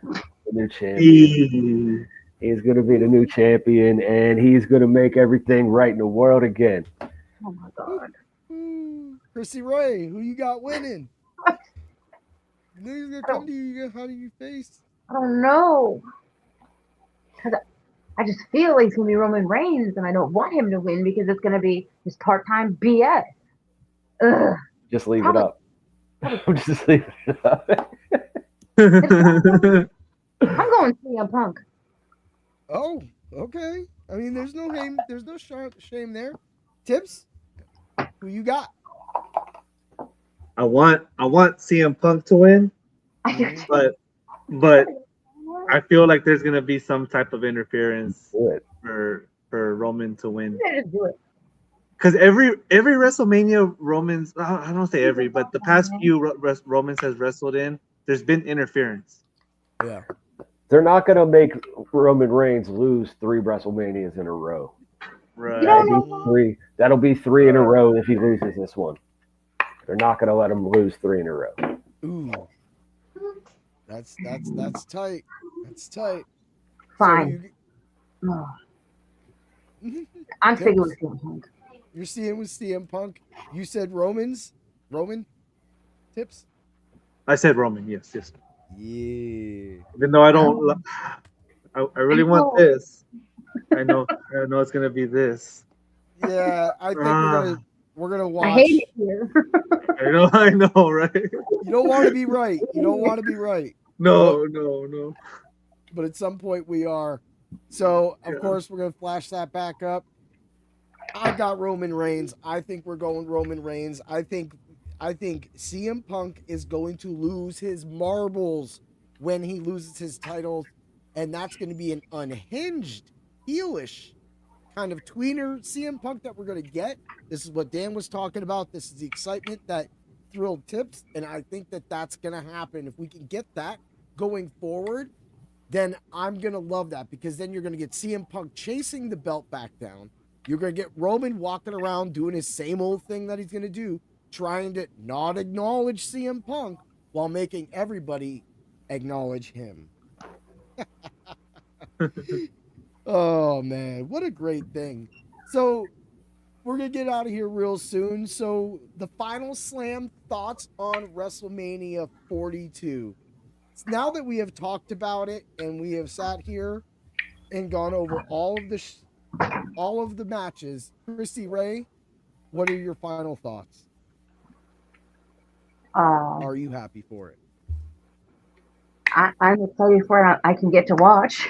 the new champion. He's going to be the new champion, and he's going to make everything right in the world again. Oh, my God. Crissi Rae, who you got winning? You know he's going to come to you. How do you face? I don't know. Because I just feel like it's going to be Roman Reigns, and I don't want him to win because it's going to be just part-time BS. Ugh. Just leave it up. Just leave it up. I'm going CM Punk. Oh, okay. I mean, there's no shame there. Tips? Who you got? I want CM Punk to win, but I feel like there's gonna be some type of interference for Roman to win. Just do it. Because every WrestleMania Roman's, I don't say every, but the past few Romans has wrestled in, there's been interference. Yeah. They're not going to make Roman Reigns lose 3 WrestleManias in a row. Right. That'll be 3 in a row if he loses this one. They're not going to let him lose 3 in a row. Ooh. That's tight. That's tight. Fine. So I'm sticking with CM Punk. You're seeing with CM Punk. You said Roman tips? I said Roman, yes. Yeah. Even though I don't, I really want this. I know it's gonna be this. Yeah, I think we're gonna watch. I hate it here. I know, right? You don't want to be right. No. But at some point we are. So of course we're gonna flash that back up. I got Roman Reigns. I think we're going Roman Reigns. I think CM Punk is going to lose his marbles when he loses his titles, and that's going to be an unhinged, heelish kind of tweener CM Punk that we're going to get. This is what Dan was talking about. This is the excitement that thrilled Tips, and I think that that's going to happen. If we can get that going forward, then I'm going to love that, because then you're going to get CM Punk chasing the belt back down. You're going to get Roman walking around doing his same old thing that he's going to do, trying to not acknowledge CM Punk while making everybody acknowledge him. Oh, man. What a great thing. So we're going to get out of here real soon. So the final slam thoughts on WrestleMania 42. Now that we have talked about it and we have sat here and gone over all of the matches, Crissi Rae, what are your final thoughts? Are you happy for it? I'm excited for it. I can get to watch.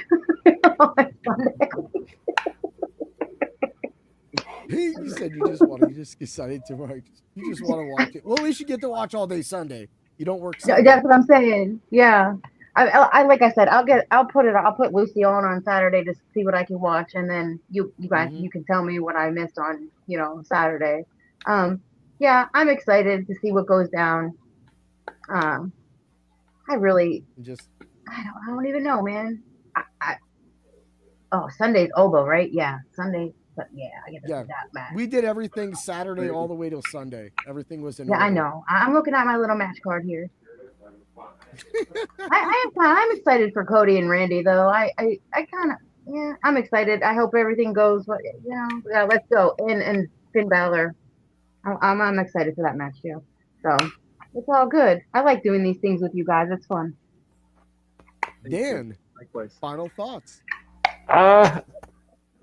You said you just excited to watch. You just want to watch it. Well, at least you get to watch all day Sunday. You don't work Sunday. That's what I'm saying. Yeah. I like I said, I'll put Lucy on Saturday to see what I can watch, and then you guys you can tell me what I missed on Saturday. yeah, I'm excited to see what goes down. Um, I really, Just I don't even know, man. Sunday's Obo, right? Yeah, Sunday. But yeah, I get to yeah, see that match. we did everything Saturday all the way till Sunday. Everything was in Yeah, order. I know. I'm looking at my little match card here. I'm excited for Cody and Randy though. I kind of yeah, I'm excited. I hope everything goes. Yeah, let's go. And Finn Balor. I'm excited for that match too. So it's all good. I like doing these things with you guys. It's fun. Dan, Likewise. final thoughts.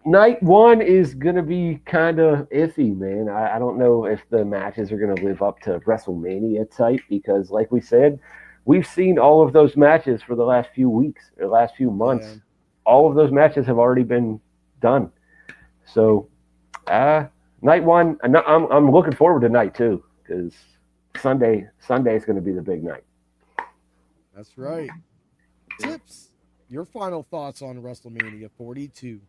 Night one is gonna be kind of iffy, man. I don't know if the matches are gonna live up to WrestleMania type because, like we said, we've seen all of those matches for the last few weeks or last few months. Yeah. All of those matches have already been done. So, night one, I'm looking forward to night two because Sunday is going to be the big night. That's right. Tips, your final thoughts on WrestleMania 42.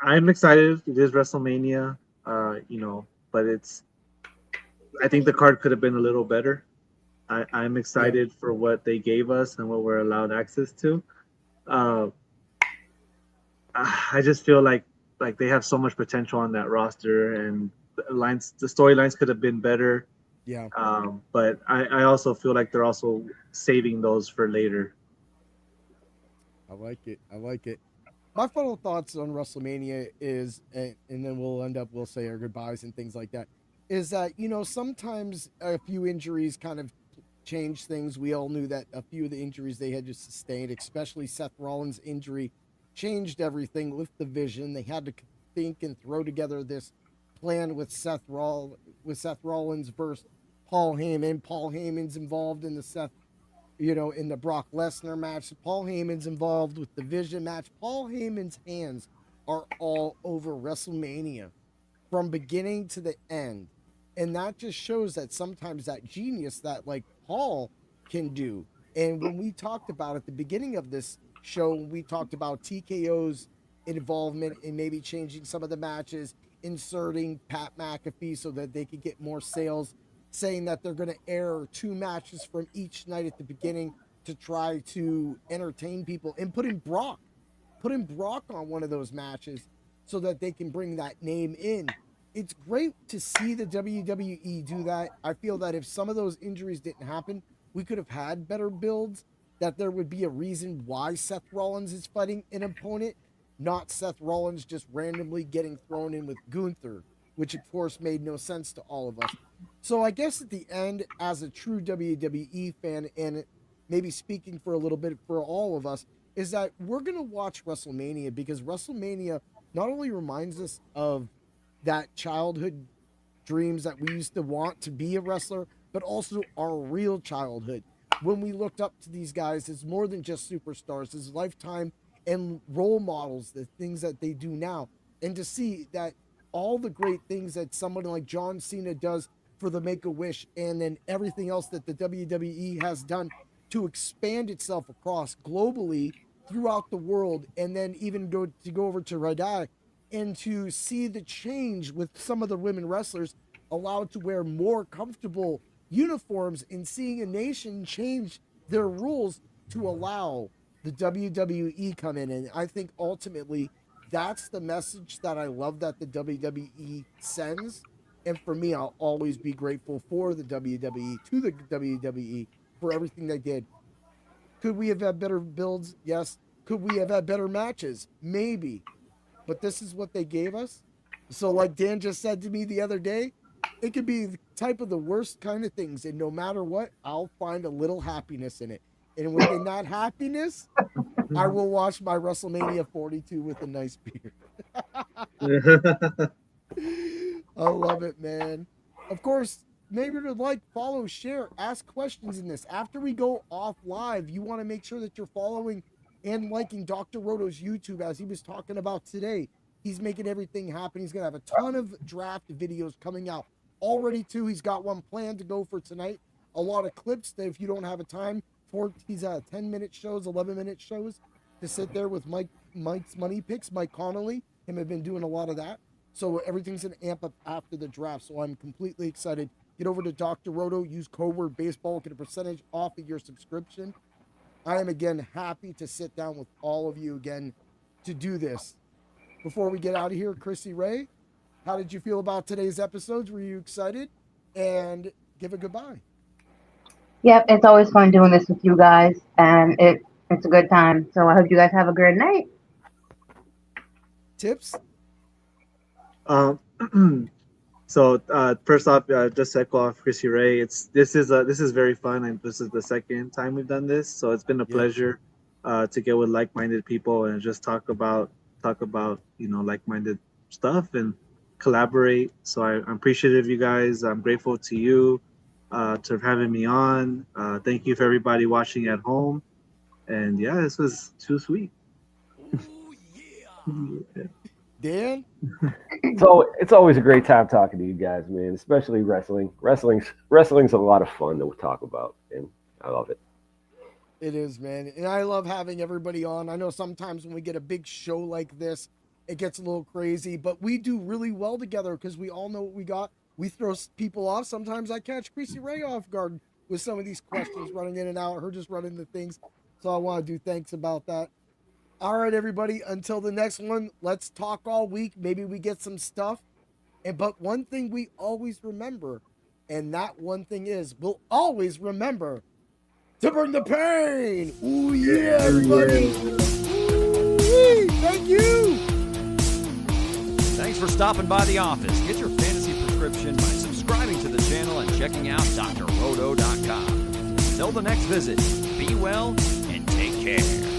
I'm excited. It is WrestleMania, but I think the card could have been a little better. I'm excited for what they gave us and what we're allowed access to. I just feel like they have so much potential on that roster, and the storylines could have been better. Yeah. But I also feel like they're also saving those for later. I like it. My final thoughts on WrestleMania is, and then we'll say our goodbyes and things like that, is that, sometimes a few injuries kind of change things. We all knew that a few of the injuries they had just sustained, especially Seth Rollins' injury, changed everything, lift the vision. They had to think and throw together this plan with Seth Rollins versus Paul Heyman. Paul Heyman's involved in the in the Brock Lesnar match. Paul Heyman's involved with the Vision match. Paul Heyman's hands are all over WrestleMania from beginning to the end. And that just shows that sometimes that genius that like Paul can do. And when we talked about at the beginning of this show, we talked about TKO's involvement in maybe changing some of the matches, inserting Pat McAfee so that they could get more sales, saying that they're going to air 2 matches from each night at the beginning to try to entertain people, and putting Brock on one of those matches so that they can bring that name in. It's great to see the WWE do that. I feel that if some of those injuries didn't happen, we could have had better builds, that there would be a reason why Seth Rollins is fighting an opponent, not Seth Rollins just randomly getting thrown in with Gunther, which of course made no sense to all of us. So I guess at the end, as a true WWE fan, and maybe speaking for a little bit for all of us, is that we're going to watch WrestleMania because WrestleMania not only reminds us of that childhood dreams that we used to want to be a wrestler, but also our real childhood. When we looked up to these guys as more than just superstars, as lifetime and role models, the things that they do now. And to see that all the great things that someone like John Cena does for the Make-A-Wish, and then everything else that the WWE has done to expand itself across globally throughout the world, and then even go over to Rae, and to see the change with some of the women wrestlers allowed to wear more comfortable uniforms, and seeing a nation change their rules to allow the WWE come in. And I think ultimately that's the message that I love that the WWE sends. And for me, I'll always be grateful for the WWE, to the WWE, for everything they did. Could we have had better builds? Yes. Could we have had better matches? Maybe. But this is what they gave us. So like Dan just said to me the other day, it could be the type of the worst kind of things, and no matter what, I'll find a little happiness in it. And within that happiness, I will watch my WrestleMania 42 with a nice beer. I love it, man. Of course, maybe to like, follow, share, ask questions in this. After we go off live, you want to make sure that you're following and liking Dr. Roto's YouTube, as he was talking about today. He's making everything happen. He's going to have a ton of draft videos coming out already, too. He's got one planned to go for tonight. A lot of clips that if you don't have a time for, he's 10-minute shows, 11-minute shows to sit there with Mike's Money Picks, Mike Connolly. Him have been doing a lot of that. So everything's going to amp up after the draft. So I'm completely excited. Get over to Dr. Roto, use code word baseball, get a percentage off of your subscription. I am again happy to sit down with all of you again to do this. Before we get out of here, Crissi Rae, how did you feel about today's episodes? Were you excited? And give a goodbye. Yep, it's always fun doing this with you guys, and it's a good time. So I hope you guys have a great night. Tips? So first off, just to echo off Crissi Rae, this is very fun, and this is the second time we've done this, so it's been a pleasure to get with like-minded people and just talk about like-minded stuff and collaborate. So I'm appreciative of you guys. I'm grateful to you to having me on. Thank you for everybody watching at home, and yeah, this was too sweet. Dan? So it's always a great time talking to you guys, man, especially wrestling. Wrestling's a lot of fun to talk about, and I love it. It is, man. And I love having everybody on. I know sometimes when we get a big show like this, it gets a little crazy, but we do really well together because we all know what we got. We throw people off. Sometimes I catch Crissi Rae off guard with some of these questions running in and out, her just running the things. So I want to do thanks about that. All right, everybody, until the next one, let's talk all week. Maybe we get some stuff. But one thing we always remember, and that one thing is, we'll always remember to bring the pain. Ooh, yeah, everybody. Ooh, thank you. Thanks for stopping by the office. Get your fantasy prescription by subscribing to the channel and checking out drroto.com. Until the next visit, be well and take care.